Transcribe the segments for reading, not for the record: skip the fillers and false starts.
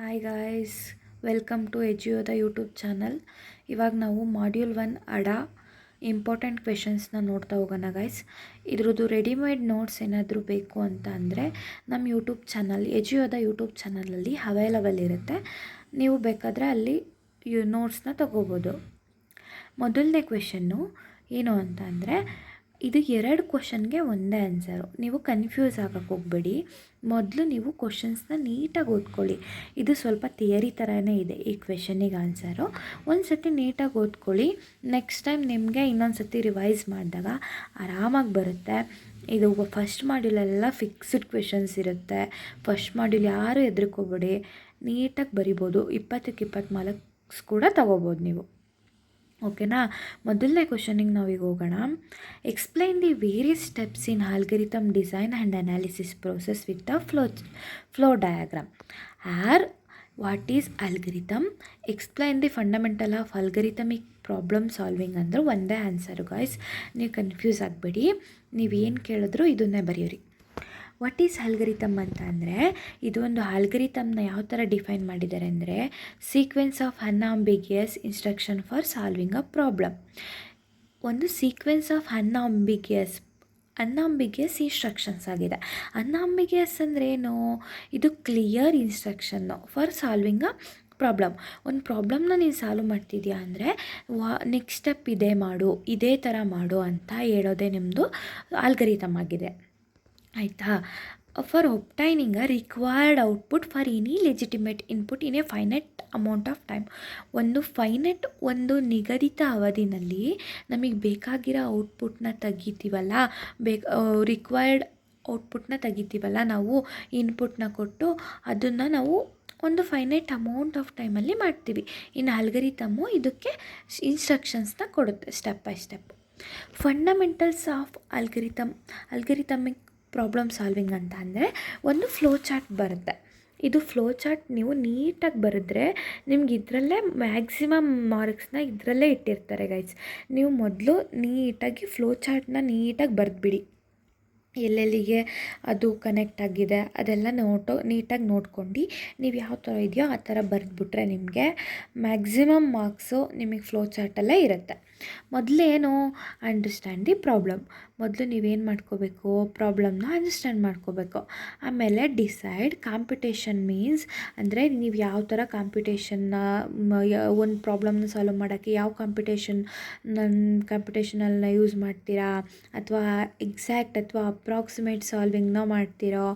Hi guys, welcome to ಎಜಿಯೋದ YouTube channel. ಇವಾಗ ನಾವು ಮಾಡ್ಯೂಲ್ 1 ಅಡ ಇಂಪಾರ್ಟೆಂಟ್ ಕ್ವೆಶನ್ಸ್ನ ನೋಡ್ತಾ ಹೋಗೋಣ ಗಾಯ್ಸ್. ಇದ್ರದ್ದು ರೆಡಿಮೇಡ್ ನೋಟ್ಸ್ ಏನಾದರೂ ಬೇಕು ಅಂತ ಅಂದರೆ ನಮ್ಮ ಯೂಟ್ಯೂಬ್ ಚಾನಲ್ ಎಜಿಯೋದ ಯೂಟ್ಯೂಬ್ ಚಾನಲಲ್ಲಿ ಅವೈಲಬಲ್ ಇರುತ್ತೆ. ನೀವು ಬೇಕಾದರೆ ಅಲ್ಲಿ ನೋಟ್ಸ್ನ ತೊಗೋಬೋದು. ಮೊದಲನೇ ಕ್ವೆಶನ್ನು ಏನು ಅಂತ ಅಂದರೆ, ಇದು 2 ಕ್ವಶನ್ಗೆ ಒಂದೇ ಆನ್ಸರು. ನೀವು ಕನ್ಫ್ಯೂಸ್ ಆಗಕ್ಕೆ ಹೋಗಬೇಡಿ. ಮೊದಲು ನೀವು ಕ್ವಶನ್ಸ್ನ ನೀಟಾಗಿ ಓದ್ಕೊಳ್ಳಿ. ಇದು ಸ್ವಲ್ಪ ಥಿಯರಿ ಥರನೇ ಇದೆ ಈ ಕ್ವೆಶನಿಗೆ ಆನ್ಸರು. ಒಂದು ಸತಿ ನೀಟಾಗಿ ಓದ್ಕೊಳ್ಳಿ. ನೆಕ್ಸ್ಟ್ ಟೈಮ್ ನಿಮಗೆ ಇನ್ನೊಂದು ಸತಿ ರಿವೈಸ್ ಮಾಡಿದಾಗ ಆರಾಮಾಗಿ ಬರುತ್ತೆ. ಇದು ಫಸ್ಟ್ ಮಾಡ್ಯೂಲೆಲ್ಲ ಫಿಕ್ಸ್ಡ್ ಕ್ವೆಶನ್ಸ್ ಇರುತ್ತೆ. ಫಸ್ಟ್ ಮಾಡ್ಯೂಲ್ ಯಾರು ಹೆದರ್ಕೋಬೇಡಿ, ನೀಟಾಗಿ ಬರಿಬೋದು. 20ಕ್ಕೆ 20 ಮಾರ್ಕ್ಸ್ ಕೂಡ ತಗೋಬೋದು ನೀವು. ಓಕೆನಾ? ಮೊದಲನೇ ಕ್ವಶನಿಗೆ ನಾವೀಗ ಹೋಗೋಣ. Explain the various steps in algorithm design and analysis process with the flow diagram. What is algorithm? Explain the fundamental of algorithmic problem solving ಅಂದ್ರೆ ಒಂದೇ ಆನ್ಸರು ಗಾಯ್ಸ್. ನೀವು ಕನ್ಫ್ಯೂಸ್ ಆಗಬೇಡಿ. ನೀವೇನು ಕೇಳಿದ್ರು ಇದನ್ನೇ ಬರೆಯಿರಿ. ವಾಟ್ ಈಸ್ ಆಲ್ಗರಿಥಮ್ ಅಂತ ಅಂದರೆ, ಇದು ಒಂದು ಆಲ್ಗರಿಥಮ್ನ ಯಾವ ಥರ ಡಿಫೈನ್ ಮಾಡಿದ್ದಾರೆ ಅಂದರೆ, sequence of unambiguous instruction for solving a problem. ಒಂದು ಸೀಕ್ವೆನ್ಸ್ ಆಫ್ ಅನ್ಆಂಬಿಗಿಯಸ್ ಇನ್ಸ್ಟ್ರಕ್ಷನ್ಸ್ ಆಗಿದೆ. ಅನ್ಆಂಬಿಗಿಯಸ್ ಅಂದರೆ ಏನು? ಇದು clear instruction for solving a problem. ಒಂದು ಪ್ರಾಬ್ಲಮ್ನ ನೀನು ಸಾಲ್ವ್ ಮಾಡ್ತಿದ್ಯಾ ಅಂದರೆ ನೆಕ್ಸ್ಟ್ ಸ್ಟೆಪ್ ಇದೇ ಮಾಡು, ಇದೇ ಥರ ಮಾಡು ಅಂತ ಹೇಳೋದೇ ನಿಮ್ಮದು ಆಲ್ಗರಿಥಮ್ ಆಗಿದೆ. ಆಯಿತಾ? For obtaining a required output for any legitimate input in a finite amount of time. ಒಂದು ನಿಗದಿತ ಅವಧಿನಲ್ಲಿ ನಮಗೆ ಬೇಕಾಗಿರೋ ಔಟ್ಪುಟ್ನ ತೆಗಿತೀವಲ್ಲ, ರಿಕ್ವೈರ್ಡ್ ಔಟ್ಪುಟ್ನ ತೆಗಿತೀವಲ್ಲ, ನಾವು ಇನ್ಪುಟ್ನ ಕೊಟ್ಟು ಅದನ್ನು ನಾವು ಒಂದು ಫೈನೈಟ್ ಅಮೌಂಟ್ ಆಫ್ ಟೈಮಲ್ಲಿ ಮಾಡ್ತೀವಿ. ಇನ್ನು ಆಲ್ಗರಿಥಮ್ಮು ಇದಕ್ಕೆ ಇನ್ಸ್ಟ್ರಕ್ಷನ್ಸ್ನ ಕೊಡುತ್ತೆ step by step. Fundamentals of algorithmic problem solving ಅಂತ ಅಂದರೆ ಒಂದು ಫ್ಲೋ ಚಾರ್ಟ್ ಬರುತ್ತೆ. ಇದು ಫ್ಲೋ ಚಾರ್ಟ್ ನೀವು ನೀಟಾಗಿ ಬರೆದ್ರೆ ನಿಮ್ಗೆ ಇದರಲ್ಲೇ ಮ್ಯಾಕ್ಸಿಮಮ್ ಮಾರ್ಕ್ಸ್ನ ಇದರಲ್ಲೇ ಇಟ್ಟಿರ್ತಾರೆ ಗೈಸ್. ನೀವು ಮೊದಲು ನೀಟಾಗಿ ಫ್ಲೋ ಚಾರ್ಟ್ನ ನೀಟಾಗಿ ಬರೆದ್ಬಿಡಿ. ಎಲ್ಲೆಲ್ಲಿಗೆ ಅದು ಕನೆಕ್ಟ್ ಆಗಿದೆ ಅದೆಲ್ಲ ನೀಟಾಗಿ ನೋಡ್ಕೊಂಡು ನೀವು ಯಾವ ಥರ ಇದೆಯೋ ಆ ಥರ ಬರೆದ್ಬಿಟ್ರೆ ನಿಮಗೆ ಮ್ಯಾಕ್ಸಿಮಮ್ ಮಾರ್ಕ್ಸು ನಿಮಗೆ ಫ್ಲೋ ಚಾರ್ಟಲ್ಲೇ ಇರುತ್ತೆ. ಮೊದಲೇನು ಅಂಡರ್ಸ್ಟ್ಯಾಂಡ್ ದಿ ಪ್ರಾಬ್ಲಮ್. ಮೊದಲು ನೀವೇನು ಮಾಡ್ಕೋಬೇಕು, ಪ್ರಾಬ್ಲಮ್ನ ಅಂಡರ್ಸ್ಟ್ಯಾಂಡ್ ಮಾಡ್ಕೋಬೇಕು. ಆಮೇಲೆ ಡಿಸೈಡ್ ಕಾಂಪಿಟೇಷನ್ ಮೀನ್ಸ್ ಅಂದರೆ ನೀವು ಯಾವ ಥರ ಕಾಂಪಿಟೇಷನ್ನ ಒಂದು ಪ್ರಾಬ್ಲಮ್ನ ಸಾಲ್ವ್ ಮಾಡೋಕ್ಕೆ ಯಾವ ಕಾಂಪಿಟೇಷನಲ್ನ ಯೂಸ್ ಮಾಡ್ತೀರಾ, ಅಥವಾ ಎಕ್ಸಾಕ್ಟ್ ಅಥವಾ ಅಪ್ರಾಕ್ಸಿಮೇಟ್ ಸಾಲ್ವಿಂಗ್ನ ಮಾಡ್ತೀರೋ,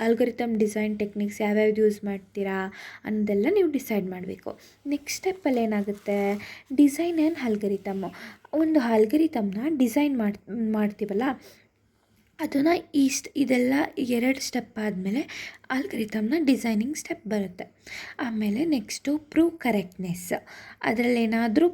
ಆಲ್ಗರಿಥಮ್ ಡಿಸೈನ್ ಟೆಕ್ನಿಕ್ಸ್ ಯಾವ್ಯಾವ್ದು ಯೂಸ್ ಮಾಡ್ತೀರಾ ಅನ್ನೋದೆಲ್ಲ ನೀವು ಡಿಸೈಡ್ ಮಾಡಬೇಕು. ನೆಕ್ಸ್ಟ್ ಸ್ಟೆಪ್ಪಲ್ಲಿ ಏನಾಗುತ್ತೆ, ಡಿಸೈನ್ ಆ್ಯಂಡ್ ಆಲ್ಗರಿಥಮ್ಮು. ಒಂದು ಆಲ್ಗರಿಥಮ್ನ ಡಿಸೈನ್ ಮಾಡ್ತೀವಲ್ಲ ಅದನ್ನು ಇದೆಲ್ಲ 2 ಸ್ಟೆಪ್ ಆದಮೇಲೆ ಆಲ್ಗರಿಥಮ್ನ ಡಿಸೈನಿಂಗ್ ಸ್ಟೆಪ್ ಬರುತ್ತೆ. ಆಮೇಲೆ ನೆಕ್ಸ್ಟು ಪ್ರೂವ್ ಕರೆಕ್ಟ್ನೆಸ್. ಅದರಲ್ಲೇನಾದರೂ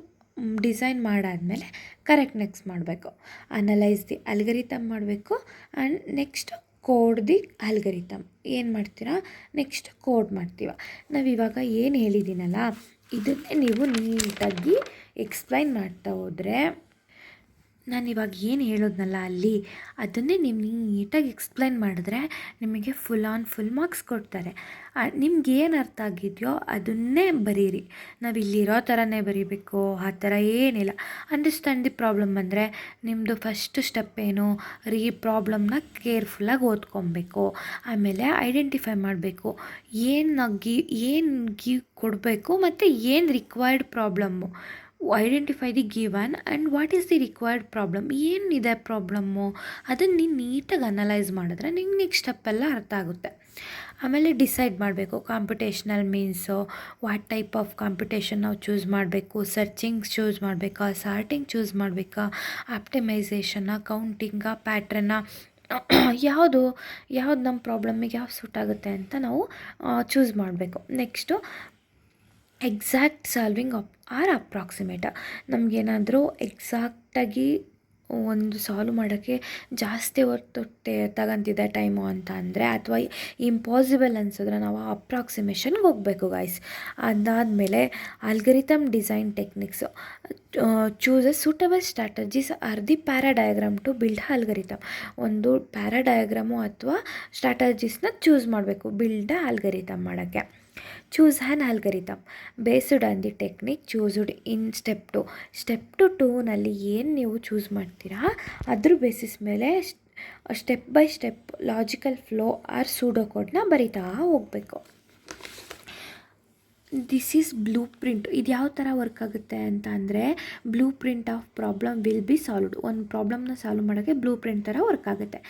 ಡಿಸೈನ್ ಮಾಡಾದಮೇಲೆ ಕರೆಕ್ಟ್ನೆಸ್ ಮಾಡಬೇಕು. ಅನಲೈಸ್ ದಿ ಆಲ್ಗರಿಥಮ್ ಮಾಡಬೇಕು. And next code the algorithm. ಏನು ಮಾಡ್ತೀರಾ, ನೆಕ್ಸ್ಟ್ ಕೋಡ್ ಮಾಡ್ತೀವ. ನಾವಿವಾಗ ಏನು ಹೇಳಿದ್ದೀನಲ್ಲ ಇದನ್ನೇ ನೀವು ನೀಟಾಗಿ ಎಕ್ಸ್ಪ್ಲೈನ್ ಮಾಡ್ತಾ ಹೋದರೆ, ನಾನಿವಾಗ ಏನು ಹೇಳೋದ್ನಲ್ಲ ಅಲ್ಲಿ ಅದನ್ನೇ ನೀವು ನೀಟಾಗಿ ಎಕ್ಸ್ಪ್ಲೈನ್ ಮಾಡಿದ್ರೆ ನಿಮಗೆ ಫುಲ್ ಮಾರ್ಕ್ಸ್ ಕೊಡ್ತಾರೆ. ನಿಮ್ಗೇನು ಅರ್ಥ ಆಗಿದೆಯೋ ಅದನ್ನೇ ಬರೀರಿ. ನಾವಿಲ್ಲಿರೋ ಥರನೇ ಬರೀಬೇಕು ಆ ಥರ ಏನಿಲ್ಲ. ಅಂಡರ್ಸ್ಟ್ಯಾಂಡ್ ದಿ ಪ್ರಾಬ್ಲಮ್ ಅಂದರೆ ನಿಮ್ಮದು ಫಸ್ಟ್ ಸ್ಟೆಪ್ ಏನು, ಪ್ರಾಬ್ಲಮ್ನ ಕೇರ್ಫುಲ್ಲಾಗಿ ಓದ್ಕೊಬೇಕು. ಆಮೇಲೆ ಐಡೆಂಟಿಫೈ ಮಾಡಬೇಕು ಏನು ಕೊಡಬೇಕು ಮತ್ತು ಏನು required problem. Identify the given and what is the required problem. ಏನಿದೆ ಪ್ರಾಬ್ಲಮ್ಮು ಅದನ್ನು ನೀನು ನೀಟಾಗಿ ಅನಲೈಸ್ ಮಾಡಿದ್ರೆ ನಿಂಗೆ ನೆಕ್ಸ್ಟ್ ಸ್ಟೆಪ್ಪೆಲ್ಲ ಅರ್ಥ ಆಗುತ್ತೆ. ಆಮೇಲೆ ಡಿಸೈಡ್ ಮಾಡಬೇಕು computational means, what type of competition ನಾವು ಚೂಸ್ ಮಾಡಬೇಕು, ಸರ್ಚಿಂಗ್ ಚೂಸ್ ಮಾಡಬೇಕಾ, ಸಾರ್ಟಿಂಗ್ ಚೂಸ್ ಮಾಡಬೇಕಾ, ಆಪ್ಟಿಮೈಸೇಷನ್ನ, ಕೌಂಟಿಂಗ, ಪ್ಯಾಟ್ರನ್ನ, ಯಾವುದು ನಮ್ಮ ಪ್ರಾಬ್ಲಮ್ಮಿಗೆ ಯಾವ್ದು ಸೂಟ್ ಆಗುತ್ತೆ ಅಂತ ನಾವು ಚೂಸ್ ಮಾಡಬೇಕು. Next exact solving or approximate. ನಮಗೇನಾದರೂ ಎಕ್ಸಾಕ್ಟಾಗಿ ಒಂದು ಸಾಲ್ವ್ ಮಾಡೋಕ್ಕೆ ಜಾಸ್ತಿ ಹೊತ್ತು ತಗೊಂತಿದೆ ಟೈಮು ಅಂತ ಅಂದರೆ, ಅಥವಾ ಇಂಪಾಸಿಬಲ್ ಅನ್ಸಿದ್ರೆ ನಾವು ಅಪ್ರಾಕ್ಸಿಮೇಷನ್ಗೆ ಹೋಗಬೇಕು ಗೈಸ್. ಅದಾದಮೇಲೆ algorithm design techniques. Choose a suitable strategies or the paradigm to build algorithm. ಒಂದು ಪ್ಯಾರಾಡಯಾಗ್ರಾಮು ಅಥವಾ ಸ್ಟ್ರಾಟಜೀಸ್ನ ಚೂಸ್ ಮಾಡಬೇಕು ಬಿಲ್ಡ್ ಆಲ್ಗರಿಥಮ್ ಮಾಡೋಕ್ಕೆ. Choose an algorithm based on the technique choosed in step 2. Step 2ನಲ್ಲಿ ಏನು ನೀವು ಚೂಸ್ ಮಾಡ್ತೀರಾ ಅದ್ರ ಬೇಸಿಸ್ ಮೇಲೆ step by step logical flow or pseudo ಕೋಡ್ನ ಬರಿತಾ ಹೋಗಬೇಕು. This is blueprint. ಇದು ಯಾವ ಥರ ವರ್ಕ್ ಆಗುತ್ತೆ ಅಂತ ಅಂದರೆ, blueprint of problem will be solved. ಒಂದು ಪ್ರಾಬ್ಲಮ್ನ ಸಾಲ್ವ್ ಮಾಡೋಕ್ಕೆ ಬ್ಲೂ ಪ್ರಿಂಟ್ ಥರ ವರ್ಕ್ ಆಗುತ್ತೆ.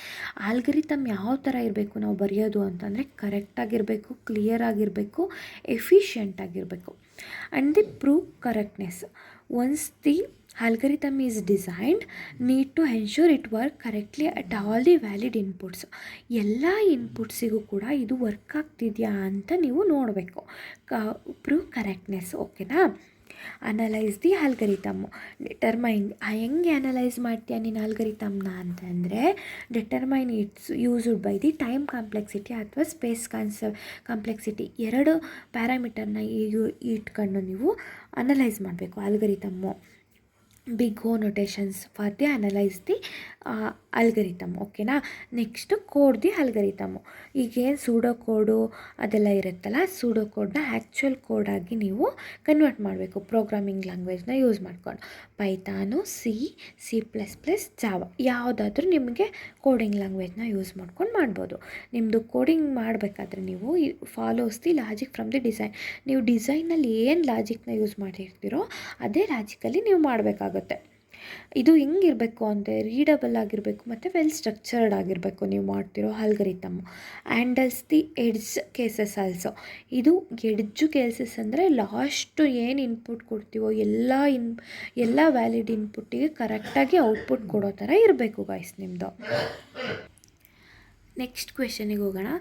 ಆಲ್ಗರಿಥಮ್ ಯಾವ ಥರ ಇರಬೇಕು ನಾವು ಬರೆಯೋದು ಅಂತಂದರೆ, ಕರೆಕ್ಟಾಗಿರಬೇಕು, ಕ್ಲಿಯರ್ ಆಗಿರಬೇಕು, ಎಫಿಷಿಯೆಂಟ್ ಆಗಿರಬೇಕು. And the prove correctness. Once the algorithm is designed need to ensure it work correctly at all the valid inputs. ಎಲ್ಲ ಇನ್ಪುಟ್ಸಿಗೂ ಕೂಡ ಇದು ವರ್ಕ್ ಆಗ್ತಿದೆಯಾ ಅಂತ ನೀವು ನೋಡಬೇಕು. Prove correctness. ಓಕೆನಾ. Analyse the algorithm. ಡಿಟರ್ಮೈನ್. ಹೆಂಗೆ ಅನಲೈಸ್ ಮಾಡ್ತೀಯ ನೀನು ಆಲ್ಗರಿಥಮ್ನ ಅಂತಂದರೆ, determine it's used by the time complexity ಅಥವಾ ಸ್ಪೇಸ್ ಕಾಂಪ್ಲೆಕ್ಸಿಟಿ. ಎರಡು ಪ್ಯಾರಾಮೀಟರ್ನ ಇಟ್ಕೊಂಡು ನೀವು ಅನಲೈಸ್ ಮಾಡಬೇಕು algorithm. Big O notations for the analyse the algorithm. ಓಕೆನಾ. Next code the algorithm. ಈಗೇನು ಸೂಡೋ ಕೋಡು ಅದೆಲ್ಲ ಇರುತ್ತಲ್ಲ, ಸೂಡೋ ಕೋಡ್ನ ಆ್ಯಕ್ಚುಯಲ್ ಕೋಡಾಗಿ ನೀವು ಕನ್ವರ್ಟ್ ಮಾಡಬೇಕು ಪ್ರೋಗ್ರಾಮಿಂಗ್ ಲ್ಯಾಂಗ್ವೇಜ್ನ ಯೂಸ್ ಮಾಡ್ಕೊಂಡು. ಪೈಥಾನು, ಸಿ++, ಜಾವಾ ಯಾವುದಾದ್ರೂ ನಿಮಗೆ ಕೋಡಿಂಗ್ ಲ್ಯಾಂಗ್ವೇಜ್ನ ಯೂಸ್ ಮಾಡ್ಕೊಂಡು ಮಾಡ್ಬೋದು. ನಿಮ್ಮದು ಕೋಡಿಂಗ್ ಮಾಡಬೇಕಾದ್ರೆ ನೀವು follows the logic from the design. ನೀವು ಡಿಸೈನಲ್ಲಿ ಏನು ಲಾಜಿಕ್ನ ಯೂಸ್ ಮಾಡಿರ್ತೀರೋ ಅದೇ ಲಾಜಿಕಲ್ಲಿ ನೀವು ಮಾಡಬೇಕಾಗುತ್ತೆ. ಇದು ಹೆಂಗಿರಬೇಕು ಅಂದರೆ, ರೀಡಬಲ್ ಆಗಿರಬೇಕು ಮತ್ತು ವೆಲ್ ಸ್ಟ್ರಕ್ಚರ್ಡ್ ಆಗಿರಬೇಕು ನೀವು ಮಾಡ್ತಿರೋ algorithm. Handles the edge cases also. ಇದು ಎಡ್ಜು ಕೇಸಸ್ ಅಂದರೆ ಲಾಸ್ಟು ಏನು ಇನ್ಪುಟ್ ಕೊಡ್ತೀವೋ ಎಲ್ಲ ವ್ಯಾಲಿಡ್ ಇನ್ಪುಟ್ಟಿಗೆ ಕರೆಕ್ಟಾಗಿ ಔಟ್ಪುಟ್ ಕೊಡೋ ಥರ ಇರಬೇಕು ಗೈಸ್ ನಿಮ್ಮದು. ನೆಕ್ಸ್ಟ್ ಕ್ವೆಶನಿಗೆ ಹೋಗೋಣ.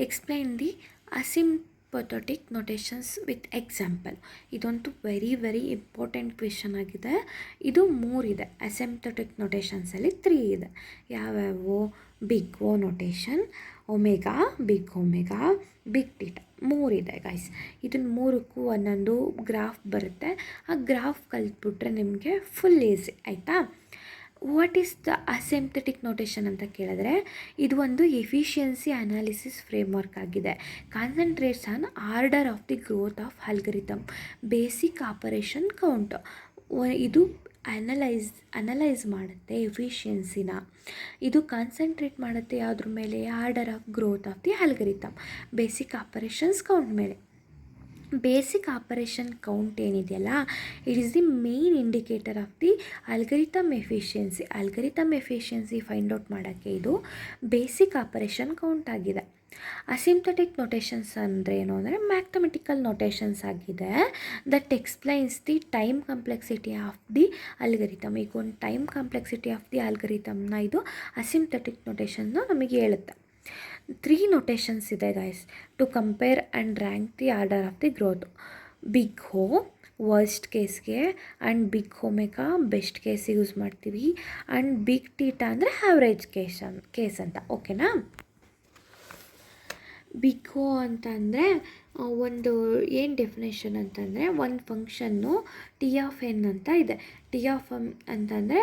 Explain the asymptotic notations with example. ಇದಂತೂ ವೆರಿ ಇಂಪಾರ್ಟೆಂಟ್ ಕ್ವೆಶನ್ ಆಗಿದೆ. ಇದು 3 ಇದೆ. ಅಸಿಂಪಥೆಟಿಕ್ ನೊಟೇಷನ್ಸಲ್ಲಿ 3 ಇದೆ. ಯಾವ್ಯಾವು? Big O notation, omega, big omega, big theta. 3 ಇದೆ ಗೈಸ್. ಇದನ್ನು 3ಕ್ಕೂ ಒಂದೊಂದು ಗ್ರಾಫ್ ಬರುತ್ತೆ. ಆ ಗ್ರಾಫ್ ಕಲಿತ್ಬಿಟ್ರೆ ನಿಮಗೆ ಫುಲ್ ಈಸಿ ಆಯಿತಾ. What is the asymptotic notation ಅಂತ ಕೇಳಿದ್ರೆ, ಇದು ಒಂದು ಎಫಿಷಿಯನ್ಸಿ ಅನಾಲಿಸಿಸ್ ಫ್ರೇಮ್ವರ್ಕ್ ಆಗಿದೆ. Concentrates on order of the growth of algorithm, basic operation count. ಇದು ಅನಲೈಸ್ ಮಾಡುತ್ತೆ ಎಫಿಷಿಯನ್ಸಿನ. ಇದು ಕಾನ್ಸಂಟ್ರೇಟ್ ಮಾಡುತ್ತೆ ಯಾವುದ್ರ ಮೇಲೆ? Order of growth of the algorithm, basic operations count ಮೇಲೆ. ಬೇಸಿಕ್ ಆಪರೇಷನ್ ಕೌಂಟ್ ಏನಿದೆಯಲ್ಲ, it is the main indicator of the algorithm efficiency. Algorithm efficiency find out ಮಾಡೋಕ್ಕೆ ಇದು ಬೇಸಿಕ್ ಆಪರೇಷನ್ ಕೌಂಟ್ ಆಗಿದೆ. ಅಸಿಂಪ್ಥೆಟಿಕ್ ನೊಟೇಷನ್ಸ್ ಅಂದರೆ ಏನು ಅಂದರೆ, ಮ್ಯಾಥಮೆಟಿಕಲ್ ನೊಟೇಷನ್ಸ್ ಆಗಿದೆ. That explains the time complexity of the algorithm. ಈಗ ಒಂದು ಟೈಮ್ ಕಾಂಪ್ಲೆಕ್ಸಿಟಿ ಆಫ್ ದಿ ಆಲ್ಗರಿಥಮ್ನ ಇದು ಅಸಿಂಪ್ಥೆಟಿಕ್ ನೊಟೇಷನ್ನ ನಮಗೆ ಹೇಳುತ್ತೆ. 3 ನೊಟೇಷನ್ಸ್ ಇದೆ guys to compare and rank the order of the growth. Big O worst ಕೇಸ್ಗೆ, and big omega best case use ಮಾಡ್ತೀವಿ, ಆ್ಯಂಡ್ ಬಿಗ್ ಟೀಟಾ ಅಂದರೆ ಆವ್ರೇಜ್ ಕೇಸ್ ಅಂತ. ಓಕೆನಾ. ಬಿಗ್ ಓ ಅಂತ ಅಂದರೆ ಒಂದು ಏನು ಡೆಫಿನೇಷನ್ ಅಂತಂದರೆ, ಒಂದು ಫಂಕ್ಷನ್ನು ಟಿ ಆಫ್ ಎನ್ ಅಂತ ಇದೆ. ಟಿ ಆಫ್ ಎನ್ ಅಂತಂದರೆ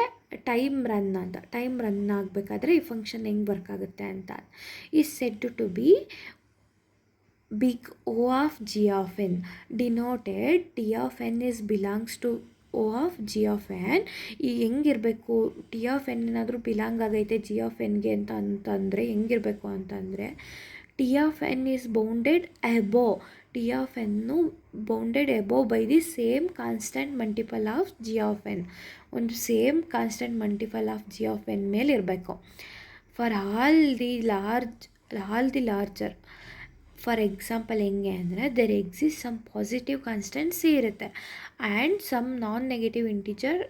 ಟೈಮ್ ರನ್ ಅಂತ. ಟೈಮ್ ರನ್ ಆಗಬೇಕಾದ್ರೆ ಈ ಫಂಕ್ಷನ್ ಹೆಂಗೆ ವರ್ಕ್ ಆಗುತ್ತೆ ಅಂತ is said to be big O of G of N denoted T of N is belongs to O of G of N. ಈ ಹೆಂಗಿರಬೇಕು? T of N ಏನಾದರೂ belong ಆಗೈತೆ ಜಿ ಆಫ್ ಎನ್ಗೆ ಅಂತಂದರೆ ಹೆಂಗಿರಬೇಕು ಅಂತಂದರೆ, T of N is bounded above. T of N bounded above by the same constant multiple of G of N. ಒಂದು same constant multiple of G of N ಮೇಲೆ ಇರಬೇಕು. For all the larger. For example ಹೆಂಗೆ ಅಂದರೆ, there exist some positive constant C ಇರುತ್ತೆ and some non negative integer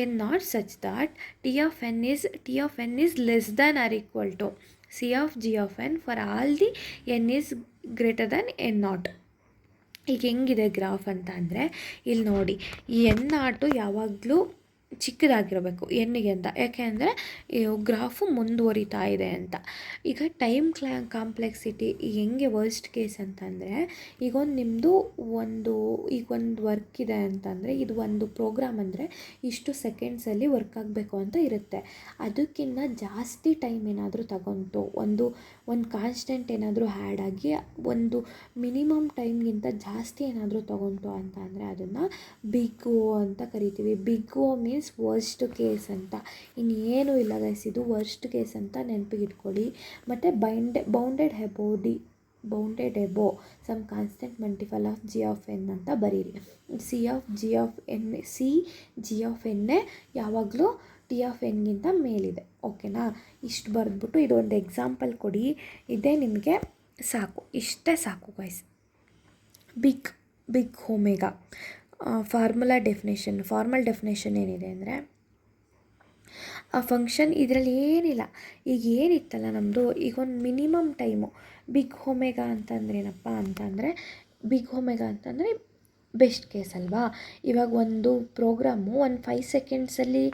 N naught such that T of N is less than or equal to C of G of N for all the N is greater than N naught. ಈಗ ಹೆಂಗಿದೆ graph ಅಂತ ಅಂದರೆ, ಇಲ್ಲಿ ನೋಡಿ, ಈ N ನಾಟು ಯಾವಾಗಲೂ ಚಿಕ್ಕದಾಗಿರಬೇಕು ಎನ್ನಿಗೆ ಅಂತ. ಯಾಕೆ ಅಂದರೆ ಗ್ರಾಫು ಮುಂದುವರಿತಾ ಇದೆ ಅಂತ. ಈಗ ಟೈಮ್ ಕಾಂಪ್ಲೆಕ್ಸಿಟಿ ಹೆಂಗೆ ವರ್ಸ್ಟ್ ಕೇಸ್ ಅಂತಂದರೆ, ಈಗ ನಿಮ್ಮದು ಒಂದು ವರ್ಕ್ ಇದೆ ಅಂತಂದರೆ, ಇದು ಒಂದು ಪ್ರೋಗ್ರಾಮ್ ಅಂದರೆ ಇಷ್ಟು ಸೆಕೆಂಡ್ಸಲ್ಲಿ ವರ್ಕ್ ಆಗಬೇಕು ಅಂತ ಇರುತ್ತೆ. ಅದಕ್ಕಿಂತ ಜಾಸ್ತಿ ಟೈಮ್ ಏನಾದರೂ ತಗೊಂತು, ಒಂದು ಕಾನ್ಸ್ಟೆಂಟ್ ಏನಾದರೂ ಆ್ಯಡ್ ಆಗಿ ಒಂದು ಮಿನಿಮಮ್ ಟೈಮ್ಗಿಂತ ಜಾಸ್ತಿ ಏನಾದರೂ ತಗೊಂತು ಅಂತ ಅಂದರೆ ಅದನ್ನು ಬಿಗ್ ಓ ಅಂತ ಕರಿತೀವಿ. ಬಿಗ್ ಓ ಮೀನ್ಸ್ ವರ್ಸ್ಟ್ ಕೇಸ್ ಅಂತ. ಇನ್ನೇನು ಇಲ್ಲ ಗೈಸ್, ಇದು ವರ್ಸ್ಟ್ ಕೇಸ್ ಅಂತ ನೆನಪಿಗೆ ಇಟ್ಕೊಳ್ಳಿ. ಮತ್ತು bounded above some constant multiple of G of N ಅಂತ ಬರೀರಿ. ಜಿ ಆಫ್ ಎನ್ನೇ ಯಾವಾಗಲೂ ಟಿ ಆಫ್ ಎನ್ಗಿಂತ ಮೇಲಿದೆ. ಓಕೆನಾ? ಇಷ್ಟು ಬರೆದ್ಬಿಟ್ಟು ಇದೊಂದು ಎಕ್ಸಾಂಪಲ್ ಕೊಡಿ, ಇದೇ ನಿಮಗೆ ಸಾಕು, ಇಷ್ಟೇ ಸಾಕು guys. Big omega formal definition ಏನಿದೆ ಅಂದರೆ, ಆ ಫಂಕ್ಷನ್ ಇದರಲ್ಲಿ ಏನಿಲ್ಲ. ಈಗ ಏನಿತ್ತಲ್ಲ ನಮ್ಮದು, ಈಗ ಒಂದು ಮಿನಿಮಮ್ ಟೈಮು ಬಿಗ್ ಒಮೆಗಾ ಅಂತಂದ್ರೇನಪ್ಪ ಅಂತಂದರೆ, ಬಿಗ್ ಒಮೆಗಾ ಅಂತಂದರೆ ಬೆಸ್ಟ್ ಕೇಸ್ ಅಲ್ವಾ. ಇವಾಗ ಒಂದು ಪ್ರೋಗ್ರಾಮು ಒಂದು 5 ಸೆಕೆಂಡ್ಸಲ್ಲಿ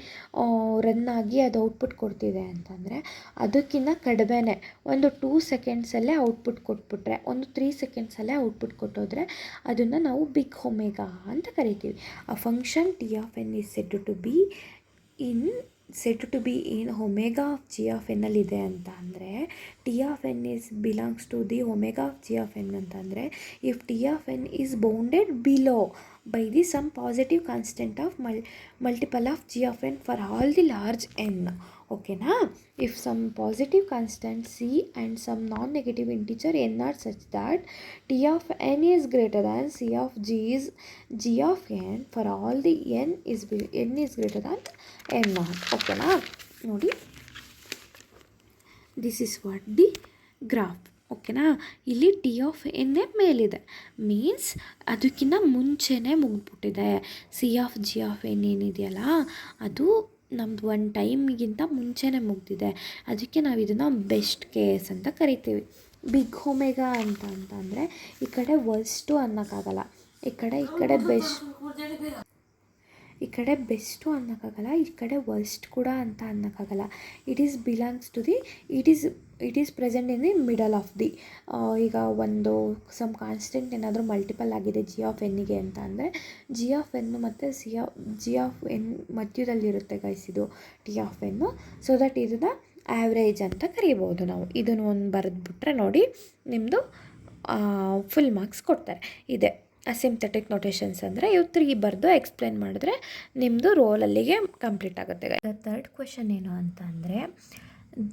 ರನ್ ಆಗಿ ಅದು ಔಟ್ಪುಟ್ ಕೊಡ್ತಿದೆ ಅಂತಂದರೆ, ಅದಕ್ಕಿಂತ ಕಡಿಮೆನೇ ಒಂದು 2 ಸೆಕೆಂಡ್ಸಲ್ಲೇ ಔಟ್ಪುಟ್ ಕೊಟ್ಬಿಟ್ರೆ, ಒಂದು 3 ಸೆಕೆಂಡ್ಸಲ್ಲೇ ಔಟ್ಪುಟ್ ಕೊಟ್ಟೋದ್ರೆ ಅದನ್ನು ನಾವು ಬಿಗ್ ಒಮೆಗಾ ಅಂತ ಕರಿತೀವಿ. ಆ function T of N is said to be in omega of G of N ಅಲ್ಲಿದೆ ಅಂತ ಅಂದರೆ, T of N is belongs to the omega of G of N ಅಂತಂದರೆ, if T of N is bounded below by the some positive constant of multiple of g of n for all the large n. ಓಕೆನಾ? If some positive constant c and some non-negative integer n are such that t of n is greater than c of g of n for all the n is greater than n naught. ಓಕೆನಾ? ನೋಡಿ, this is what the graph. ಓಕೆನಾ? ಇಲ್ಲಿ T of ಎನ್ನೇ ಮೇಲಿದೆ, means ಅದಕ್ಕಿಂತ ಮುಂಚೆನೇ ಮುಗಿದ್ಬಿಟ್ಟಿದೆ. C of G of N ಏನಿದೆಯಲ್ಲ, ಅದು ನಮ್ಮದು ಒಂದು ಟೈಮಿಗಿಂತ ಮುಂಚೆನೇ ಮುಗಿದಿದೆ. ಅದಕ್ಕೆ ನಾವು ಇದನ್ನು ಬೆಸ್ಟ್ ಕೇಸ್ ಅಂತ ಕರಿತೀವಿ. ಬಿಗ್ ಒಮೆಗಾ ಅಂತಂದರೆ ಈ ಕಡೆ ವರ್ಸ್ಟು ಅನ್ನೋಕ್ಕಾಗಲ್ಲ, ಈ ಕಡೆ ಬೆಸ್ಟು ಅನ್ನೋಕ್ಕಾಗಲ್ಲ, ಈ ಕಡೆ ವರ್ಸ್ಟ್ ಕೂಡ ಅಂತ ಅನ್ನೋಕ್ಕಾಗಲ್ಲ. It is present in the middle of the. ಈಗ ಒಂದು ಸಮ್ ಕಾನ್ಸ್ಟೆಂಟ್ ಏನಾದರೂ ಮಲ್ಟಿಪಲ್ ಆಗಿದೆ ಜಿ ಆಫ್ ಎನ್ನಿಗೆ ಅಂತ ಅಂದರೆ, ಜಿ ಆಫ್ ಎನ್ನು ಮತ್ತು ಜಿ ಆಫ್ ಎನ್ ಮಧ್ಯದಲ್ಲಿರುತ್ತೆ ಗೈಸ್ ಇದು T of N. So that ಇದನ್ನು ಆ್ಯಾವ್ರೇಜ್ ಅಂತ ಕರಿಬೋದು ನಾವು. ಇದನ್ನು ಒಂದು ಬರೆದ್ಬಿಟ್ರೆ ನೋಡಿ, ನಿಮ್ಮದು ಫುಲ್ ಮಾರ್ಕ್ಸ್ ಕೊಡ್ತಾರೆ. ಇದೆ ಅಸಿಂಪ್ಥೆಟಿಕ್ ನೊಟೇಷನ್ಸ್ ಅಂದರೆ ಇವು 3 ಬರೆದು ಎಕ್ಸ್ಪ್ಲೇನ್ ಮಾಡಿದ್ರೆ ನಿಮ್ಮದು ರೋಲ್ ಅಲ್ಲಿಗೆ ಕಂಪ್ಲೀಟ್ ಆಗುತ್ತೆ. ಥರ್ಡ್ ಕ್ವೆಶನ್ ಏನು ಅಂತ ಅಂದರೆ,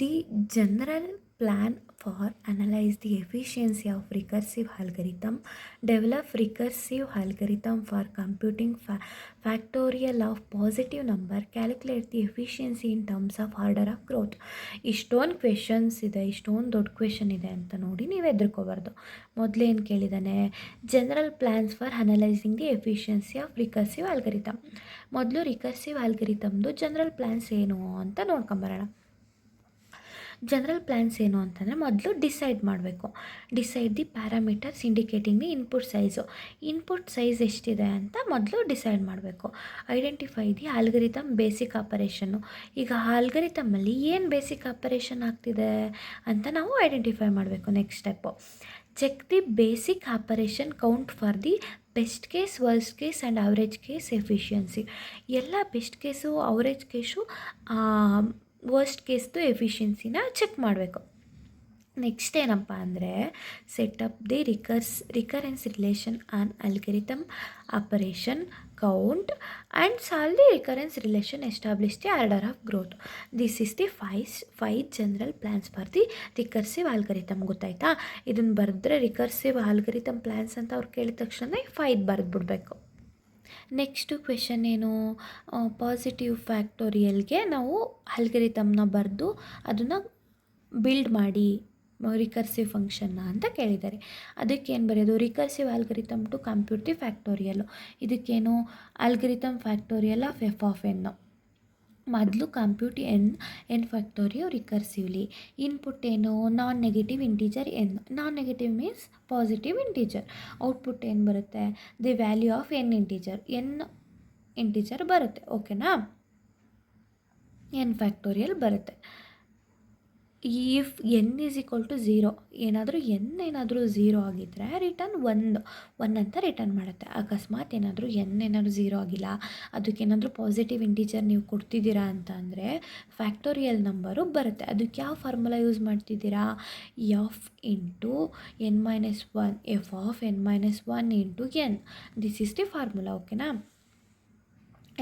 the general plan for analyse the efficiency of recursive algorithm, develop recursive algorithm for computing factorial of positive number, calculate the efficiency in terms of order of growth. ಇಷ್ಟೊಂದು questions ಇದೆ, ಇಷ್ಟೊಂದು ದೊಡ್ಡ question ಇದೆ ಅಂತ ನೋಡಿ ನೀವು ಹೆದರ್ಕೋಬಾರ್ದು. ಮೊದಲೇನು ಕೇಳಿದ್ದಾನೆ, general plans for analysing the efficiency of recursive algorithm. ಮೊದಲು ರಿಕರ್ಸಿವ್ ಆಲ್ಗರಿಥಮ್ದು ಜನರಲ್ ಪ್ಲ್ಯಾನ್ಸ್ ಏನು ಅಂತ ನೋಡ್ಕೊಂಬರೋಣ. ಜನರಲ್ ಪ್ಲ್ಯಾನ್ಸ್ ಏನು ಅಂತಂದರೆ, ಮೊದಲು ಡಿಸೈಡ್ ಮಾಡಬೇಕು. Decide the parameters indicating the input size ಎಷ್ಟಿದೆ ಅಂತ ಮೊದಲು ಡಿಸೈಡ್ ಮಾಡಬೇಕು. Identify the algorithm basic operation. ಈಗ ಆಲ್ಗರಿಥಮಲ್ಲಿ ಏನು ಬೇಸಿಕ್ ಆಪರೇಷನ್ ಆಗ್ತಿದೆ ಅಂತ ನಾವು ಐಡೆಂಟಿಫೈ ಮಾಡಬೇಕು. Next step, check the basic operation count for the best case, worst case and average case efficiency. ಎಲ್ಲ best case, average case, worst ಕೇಸ್ದು ಎಫಿಷಿಯನ್ಸಿನ ಚೆಕ್ ಮಾಡಬೇಕು. ನೆಕ್ಸ್ಟ್ ಏನಪ್ಪ ಅಂದರೆ, set up the recurrence relation on algorithm operation count and solve the recurrence relation, establish the order of growth. This is the 5 general plans for the recursive algorithm. ಗೊತ್ತಾಯ್ತಾ? ಇದನ್ನು ಬರೆದ್ರೆ recursive ಆಲ್ಗರಿಥಮ್ plans ಅಂತ ಅವ್ರು ಕೇಳಿದ ತಕ್ಷಣ 5 ಬರೆದ್ಬಿಡ್ಬೇಕು. ನೆಕ್ಸ್ಟು ಕ್ವೆಶನ್ ಏನು, positive ಫ್ಯಾಕ್ಟೋರಿಯಲ್ಗೆ ನಾವು ಆಲ್ಗರಿಥಮ್ನ ಬರೆದು ಅದನ್ನು ಬಿಲ್ಡ್ ಮಾಡಿ ರಿಕರ್ಸಿವ್ ಫಂಕ್ಷನ್ನ ಅಂತ ಕೇಳಿದ್ದಾರೆ. ಅದಕ್ಕೇನು ಬರೆಯೋದು, recursive algorithm to compute the factorial. ಇದಕ್ಕೇನು, algorithm factorial of F of N. ಮೊದಲು compute N factorial recursively. Input ಏನು, non negative integer N. Non negative means positive integer. Output ಏನು ಬರುತ್ತೆ, the value of N integer ಬರುತ್ತೆ. ಓಕೆನಾ? N factorial ಬರುತ್ತೆ. If N is equal to zero, ಏನಾದರೂ zero ಆಗಿದ್ದರೆ return one ಅಂತ return ಮಾಡುತ್ತೆ. ಅಕಸ್ಮಾತ್ ಏನಾದರೂ ಝೀರೋ ಆಗಿಲ್ಲ, ಅದಕ್ಕೇನಾದರೂ ಪಾಸಿಟಿವ್ ಇಂಟೀಜರ್ ನೀವು ಕೊಡ್ತಿದ್ದೀರಾ ಅಂತ ಅಂದರೆ ಫ್ಯಾಕ್ಟೋರಿಯಲ್ ನಂಬರು ಬರುತ್ತೆ. ಅದಕ್ಕೆ ಯಾವ ಫಾರ್ಮುಲಾ ಯೂಸ್ ಮಾಡ್ತಿದ್ದೀರಾ? F into N minus one, F of N minus one into N. This is the formula. ಓಕೆನಾ?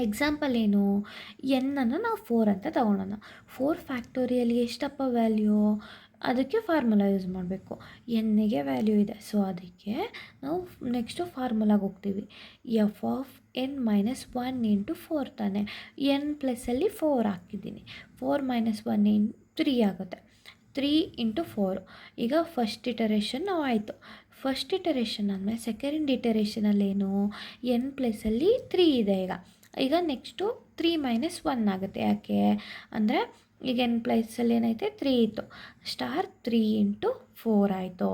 ಎಕ್ಸಾಂಪಲ್ ಏನು? ಎನ್ನನ್ನು ನಾವು 4 ಅಂತ ತಗೊಳ್ಳೋಣ. 4 ಫ್ಯಾಕ್ಟೋರಿಯಲ್ ಎಷ್ಟಪ್ಪ ವ್ಯಾಲ್ಯೂ? ಅದಕ್ಕೆ ಫಾರ್ಮುಲಾ ಯೂಸ್ ಮಾಡಬೇಕು. ಎನ್ನಿಗೆ ವ್ಯಾಲ್ಯೂ ಇದೆ, ಸೊ ಅದಕ್ಕೆ ನಾವು ನೆಕ್ಸ್ಟು ಫಾರ್ಮುಲಾಗೆ ಹೋಗ್ತೀವಿ. F of N minus one into 4 ತಾನೆ. ಎನ್ ಪ್ಲಸ್ಸಲ್ಲಿ 4 ಹಾಕಿದ್ದೀನಿ. 4 ಮೈನಸ್ 1 3 ಆಗುತ್ತೆ. 3 ಇಂಟು 4. ಈಗ ಫಸ್ಟ್ ಇಟರೇಷನ್ ಆಯಿತು. ಫಸ್ಟ್ ಇಟರೇಷನ್ ಆದಮೇಲೆ ಸೆಕೆಂಡ್ ಇಟರೇಷನಲ್ಲೇನು? ಎನ್ ಪ್ಲಸ್ಸಲ್ಲಿ 3 ಇದೆ. ಈಗ ನೆಕ್ಸ್ಟು 3 ಮೈನಸ್ 1 ಆಗುತ್ತೆ. ಯಾಕೆ ಅಂದರೆ ಈಗ ಎನ್ ಪ್ಲಸ್ಸಲ್ಲಿ ಏನೈತೆ? 3 ಇತ್ತು. ಸ್ಟಾರ್ 3 ಇಂಟು 4 ಆಯಿತು.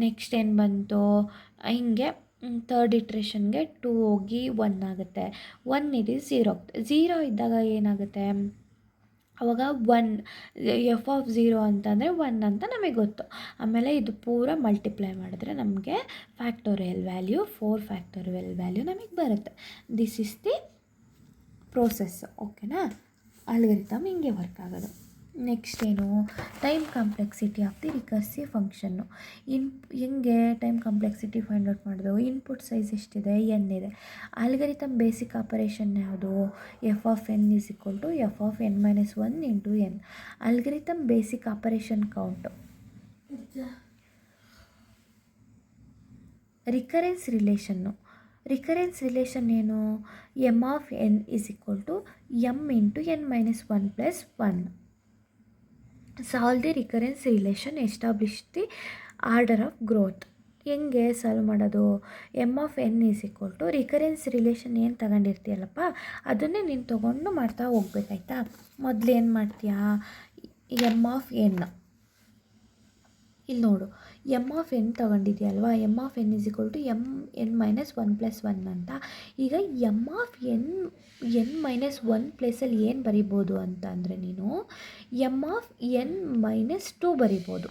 ನೆಕ್ಸ್ಟ್ ಏನು ಬಂತು? ಹಿಂಗೆ ಥರ್ಡ್ ಇಟ್ರೇಷನ್ಗೆ 2 ಹೋಗಿ 1 ಆಗುತ್ತೆ. 1 ಇದು 0 ಆಗುತ್ತೆ. 0 ಇದ್ದಾಗ ಏನಾಗುತ್ತೆ? ಆವಾಗ 1 ಎಫ್ ಆಫ್ 0 ಅಂತಂದರೆ 1 ಅಂತ ನಮಗೆ ಗೊತ್ತು. ಆಮೇಲೆ ಇದು ಪೂರ ಮಲ್ಟಿಪ್ಲೈ ಮಾಡಿದ್ರೆ ನಮಗೆ ಫ್ಯಾಕ್ಟೋರಿಯಲ್ ವ್ಯಾಲ್ಯೂ 4 ಫ್ಯಾಕ್ಟೋರಿಯಲ್ ವ್ಯಾಲ್ಯೂ ನಮಗೆ ಬರುತ್ತೆ. This is the process. ಓಕೆನಾ? ಆಲ್ಗರಿಥಮ್ ಹಿಂಗೆ ವರ್ಕ್ ಆಗೋದು. ನೆಕ್ಸ್ಟ್ ಏನು? Time complexity of the recursive function. ಹೆಂಗೆ ಟೈಮ್ ಕಾಂಪ್ಲೆಕ್ಸಿಟಿ ಫೈಂಡ್ ಔಟ್ ಮಾಡೋದು? ಇನ್ಪುಟ್ ಸೈಜ್ ಎಷ್ಟಿದೆ? ಎನ್ ಇದೆ. ಆಲ್ಗರಿಥಮ್ ಬೇಸಿಕ್ ಆಪರೇಷನ್ ಯಾವುದು? F of N is equal to F of N minus one into N. Algorithm basic operation count. Recurrence relation ಏನು? M of N is equal to M into N minus one plus one. Solve the recurrence relation, establish the order of growth. ಹೆಂಗೆ solve ಮಾಡೋದು? M of N is equal to recurrence relation ಏನು ತಗೊಂಡಿರ್ತೀಯಲ್ಲಪ್ಪ ಅದನ್ನೇ ನೀನು ತೊಗೊಂಡು ಮಾಡ್ತಾ ಹೋಗ್ಬೇಕಾಯ್ತಾ? ಮೊದಲು ಏನು ಮಾಡ್ತೀಯಾ? ಎಮ್ ಆಫ್ ಎನ್, ಇಲ್ಲಿ ನೋಡು, ಎಮ್ ಆಫ್ ಎನ್ ತೊಗೊಂಡಿದ್ಯಲ್ವಾ? M of N is equal to M N minus one plus one ಅಂತ. ಈಗ M of N minus one ಪ್ಲೇಸಲ್ಲಿ ಏನು ಬರಿಬೋದು ಅಂತ ಅಂದರೆ ನೀನು ಎಮ್ ಆಫ್ ಎನ್ ಮೈನಸ್ 2 ಬರಿಬೋದು.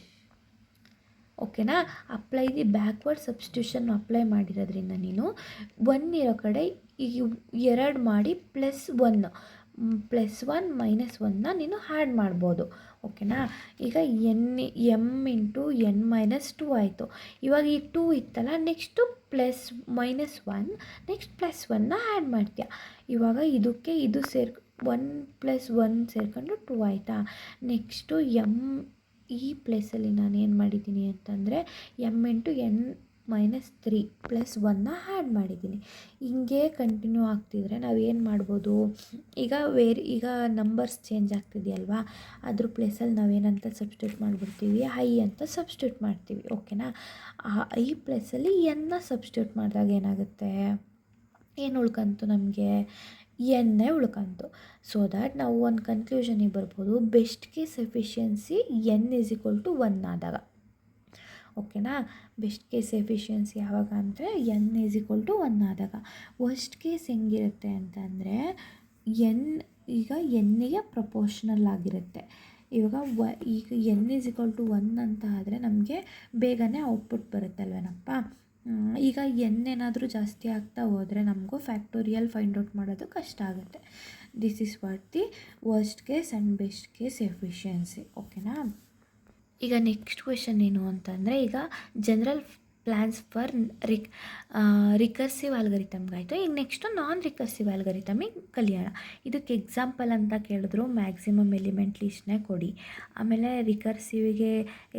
ಓಕೆನಾ? Apply the backward substitution apply ಮಾಡಿರೋದ್ರಿಂದ ನೀನು 1 ಇರೋ ಕಡೆ ಈಗ 2 ಮಾಡಿ ಪ್ಲಸ್ ಒನ್ ಮೈನಸ್ ಒನ್ನ ನೀನು ಆ್ಯಡ್ ಮಾಡ್ಬೋದು. ಓಕೆನಾ? ಈಗ ಎಮ್ ಇಂಟು ಎನ್ ಮೈನಸ್ 2 ಆಯಿತು. ಇವಾಗ ಈ 2 ಇತ್ತಲ್ಲ, next plus minus 1, next plus ಒನ್ನ ಆ್ಯಡ್ ಮಾಡ್ತೀಯ. ಇವಾಗ ಇದಕ್ಕೆ ಇದು 1 ಪ್ಲಸ್ 1 ಸೇರ್ಕೊಂಡು 2 ಆಯಿತಾ? ನೆಕ್ಸ್ಟು ಈ ಪ್ಲೇಸಲ್ಲಿ ನಾನು ಏನು ಮಾಡಿದ್ದೀನಿ ಅಂತಂದರೆ M into N minus 3 plus ಒನ್ನ ಆ್ಯಡ್ ಮಾಡಿದ್ದೀನಿ. ಹಿಂಗೆ ಕಂಟಿನ್ಯೂ ಆಗ್ತಿದ್ರೆ ನಾವೇನು ಮಾಡ್ಬೋದು? ಈಗ ನಂಬರ್ಸ್ ಚೇಂಜ್ ಆಗ್ತಿದೆಯಲ್ವಾ, ಅದ್ರ ಪ್ಲೇಸಲ್ಲಿ ನಾವೇನಂತ ಸಬ್ಸ್ಟಿಟ್ಯೂಟ್ ಮಾಡಿಬಿಡ್ತೀವಿ? ಐ ಅಂತ ಸಬ್ಸ್ಟಿಟ್ಯೂಟ್ ಮಾಡ್ತೀವಿ. ಓಕೆನಾ? ಆ ಐ ಪ್ಲೇಸಲ್ಲಿ ಎನ್ನ ಸಬ್ಸ್ಟಿಟ್ಯೂಟ್ ಮಾಡಿದಾಗ ಏನಾಗುತ್ತೆ? ಏನು ಉಳ್ಕಂತು ನಮಗೆ? ಎನ್ನೇ ಉಳ್ಕಂತು. ಸೊ ದ್ಯಾಟ್ ನಾವು ಒಂದು ಕನ್ಕ್ಲೂಷನಿಗೆ ಬರ್ಬೋದು, best case efficiency N is equal to 1 ಆದಾಗ. ಓಕೆನಾ? ಬೆಸ್ಟ್ ಕೇಸ್ ಎಫಿಷಿಯನ್ಸಿ ಯಾವಾಗ ಅಂದರೆ ಎನ್ ಈಸ್ ಈಕ್ವಲ್ ಟು 1 ಆದಾಗ. ವರ್ಸ್ಟ್ ಕೇಸ್ ಹೆಂಗಿರುತ್ತೆ ಅಂತಂದರೆ ಈಗ ಎನ್ನಿಗೆ ಪ್ರಪೋರ್ಷನಲ್ ಆಗಿರುತ್ತೆ. ಈಗ ಎನ್ ಈಸ್ ಈಕ್ವಲ್ ಟು 1 ಅಂತ ಆದರೆ ನಮಗೆ ಬೇಗನೆ ಔಟ್ಪುಟ್ ಬರುತ್ತಲ್ವೇನಪ್ಪ. ಈಗ ಎನ್ ಏನಾದರೂ ಜಾಸ್ತಿ ಆಗ್ತಾ ಹೋದರೆ ನಮಗೂ ಫ್ಯಾಕ್ಟೋರಿಯಲ್ ಫೈಂಡ್ ಔಟ್ ಮಾಡೋದು ಕಷ್ಟ ಆಗುತ್ತೆ. This is what the worst case and best case efficiency. ಓಕೆನಾ? ಈಗ ನೆಕ್ಸ್ಟ್ ಕ್ವೆಶನ್ ಏನು ಅಂತಂದರೆ, ಈಗ ಜನರಲ್ ಪ್ಲ್ಯಾನ್ಸ್ ಫಾರ್ ರಿಕರ್ಸಿವ್ ಆಲ್ಗರಿಥಮ್ಗಾಯಿತು. ಈಗ ನೆಕ್ಸ್ಟು ನಾನ್ ರಿಕರ್ಸಿವ್ ಆಲ್ಗರಿಥಮಿಗೆ ಕಲಿಯೋಣ. ಇದಕ್ಕೆ ಎಕ್ಸಾಂಪಲ್ ಅಂತ ಕೇಳಿದ್ರು ಮ್ಯಾಕ್ಸಿಮಮ್ ಎಲಿಮೆಂಟ್ ಲೀಸ್ಟ್ನೇ ಕೊಡಿ. ಆಮೇಲೆ ರಿಕರ್ಸಿವಿಗೆ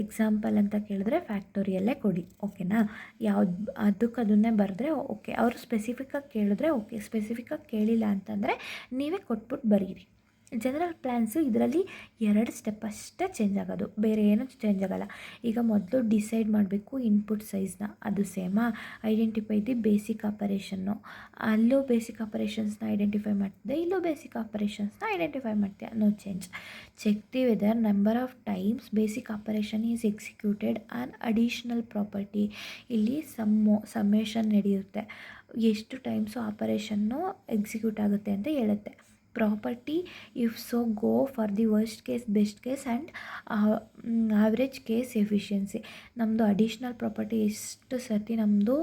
ಎಕ್ಸಾಂಪಲ್ ಅಂತ ಕೇಳಿದ್ರೆ ಫ್ಯಾಕ್ಟೋರಿಯಲ್ಲೇ ಕೊಡಿ. ಓಕೆನಾ? ಅದನ್ನೇ ಬರೆದ್ರೆ ಓಕೆ. ಅವರು ಸ್ಪೆಸಿಫಿಕ್ಕಾಗಿ ಕೇಳಿದ್ರೆ ಓಕೆ, ಸ್ಪೆಸಿಫಿಕ್ಕಾಗಿ ಕೇಳಿಲ್ಲ ಅಂತಂದರೆ ನೀವೇ ಕೊಟ್ಬಿಟ್ಟು ಬರೀರಿ. ಜನರಲ್ ಪ್ಲ್ಯಾನ್ಸು ಇದರಲ್ಲಿ 2 ಸ್ಟೆಪ್ ಅಷ್ಟೇ ಚೇಂಜ್ ಆಗೋದು, ಬೇರೆ ಏನೂ ಚೇಂಜ್ ಆಗೋಲ್ಲ. ಈಗ ಮೊದಲು ಡಿಸೈಡ್ ಮಾಡಬೇಕು ಇನ್ಪುಟ್ ಸೈಜ್ನ, ಅದು ಸೇಮಾ. ಐಡೆಂಟಿಫೈ ದಿ ಬೇಸಿಕ್ ಆಪರೇಷನ್ನು, ಅಲ್ಲೂ ಬೇಸಿಕ್ ಆಪರೇಷನ್ಸ್ನ ಐಡೆಂಟಿಫೈ ಮಾಡ್ತಿದ್ದೆ, ಇಲ್ಲೂ ಬೇಸಿಕ್ ಆಪರೇಷನ್ಸ್ನ ಐಡೆಂಟಿಫೈ ಮಾಡ್ತೀಯ, no change. Check the whether number of times basic operation is executed on additional property. ಇಲ್ಲಿ ಸಮ್ಮೇಷನ್ ನಡೆಯುತ್ತೆ, ಎಷ್ಟು ಟೈಮ್ಸು ಆಪರೇಷನ್ನು ಎಕ್ಸಿಕ್ಯೂಟ್ ಆಗುತ್ತೆ ಅಂತ ಹೇಳುತ್ತೆ. Property if so go for the worst case best case and average case efficiency. ನಮ್ಮದು additional property ಎಷ್ಟು ಸತಿ ನಮ್ಮದು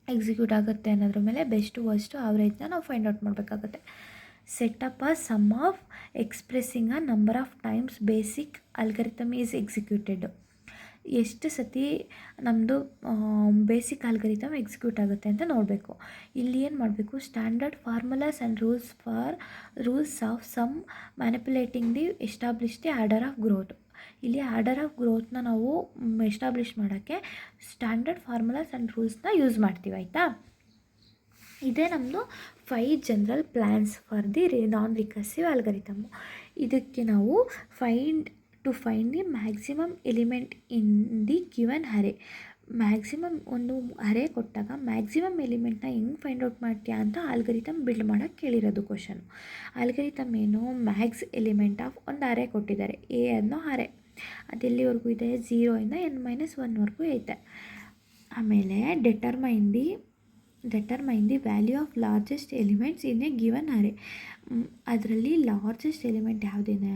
ಎಕ್ಸಿಕ್ಯೂಟ್ ಆಗುತ್ತೆ ಅನ್ನೋದ್ರ ಮೇಲೆ ಬೆಸ್ಟು ವರ್ಸ್ಟು ಆವ್ರೇಜ್ನ ನಾವು ಫೈಂಡ್ ಔಟ್ ಮಾಡಬೇಕಾಗುತ್ತೆ. Set up a sum of expressing a number of times basic algorithm is executed. ಎಷ್ಟು ಸತಿ ನಮ್ಮದು ಬೇಸಿಕ್ ಆಲ್ಗರಿಥಮ್ ಎಕ್ಸಿಕ್ಯೂಟ್ ಆಗುತ್ತೆ ಅಂತ ನೋಡಬೇಕು. ಇಲ್ಲಿ ಏನು ಮಾಡಬೇಕು, standard formulas and rules of sum manipulating the establish the order of growth. ಇಲ್ಲಿ ಆರ್ಡರ್ ಆಫ್ ಗ್ರೋತ್ನ ನಾವು ಎಸ್ಟಾಬ್ಲಿಷ್ ಮಾಡೋಕ್ಕೆ ಸ್ಟ್ಯಾಂಡರ್ಡ್ ಫಾರ್ಮುಲಾಸ್ ಆ್ಯಂಡ್ ರೂಲ್ಸ್ನ ಯೂಸ್ ಮಾಡ್ತೀವಿ. ಆಯಿತಾ, ಇದೇ ನಮ್ಮದು 5 general plans for the non recursive algorithm. ಇದಕ್ಕೆ ನಾವು find the maximum element in the given array. Maximum ಒಂದು ಅರೇ ಕೊಟ್ಟಾಗ ಮ್ಯಾಕ್ಸಿಮಮ್ ಎಲಿಮೆಂಟ್ನ ಹೆಂಗೆ ಫೈಂಡ್ ಔಟ್ ಮಾಡ್ತೀಯಾ ಅಂತ ಆಲ್ಗರಿಥಮ್ ಬಿಲ್ಡ್ ಮಾಡೋಕ್ಕೆ ಕೇಳಿರೋದು ಕ್ವಶನು. ಆಲ್ಗರಿಥಮ್ ಏನು, ಮ್ಯಾಕ್ಸ್ ಎಲಿಮೆಂಟ್ ಆಫ್ ಒಂದು ಅರೇ ಕೊಟ್ಟಿದ್ದಾರೆ, ಎ ಅನ್ನೋ ಅರೇ. ಅದೆಲ್ಲಿವರೆಗೂ ಇದೆ, 0 ಇಂದ n-1ವರೆಗೂ ಐತೆ. ಆಮೇಲೆ determine the value of largest elements in a given array. ಅದರಲ್ಲಿ ಲಾರ್ಜೆಸ್ಟ್ ಎಲಿಮೆಂಟ್ ಯಾವುದಿದೆ,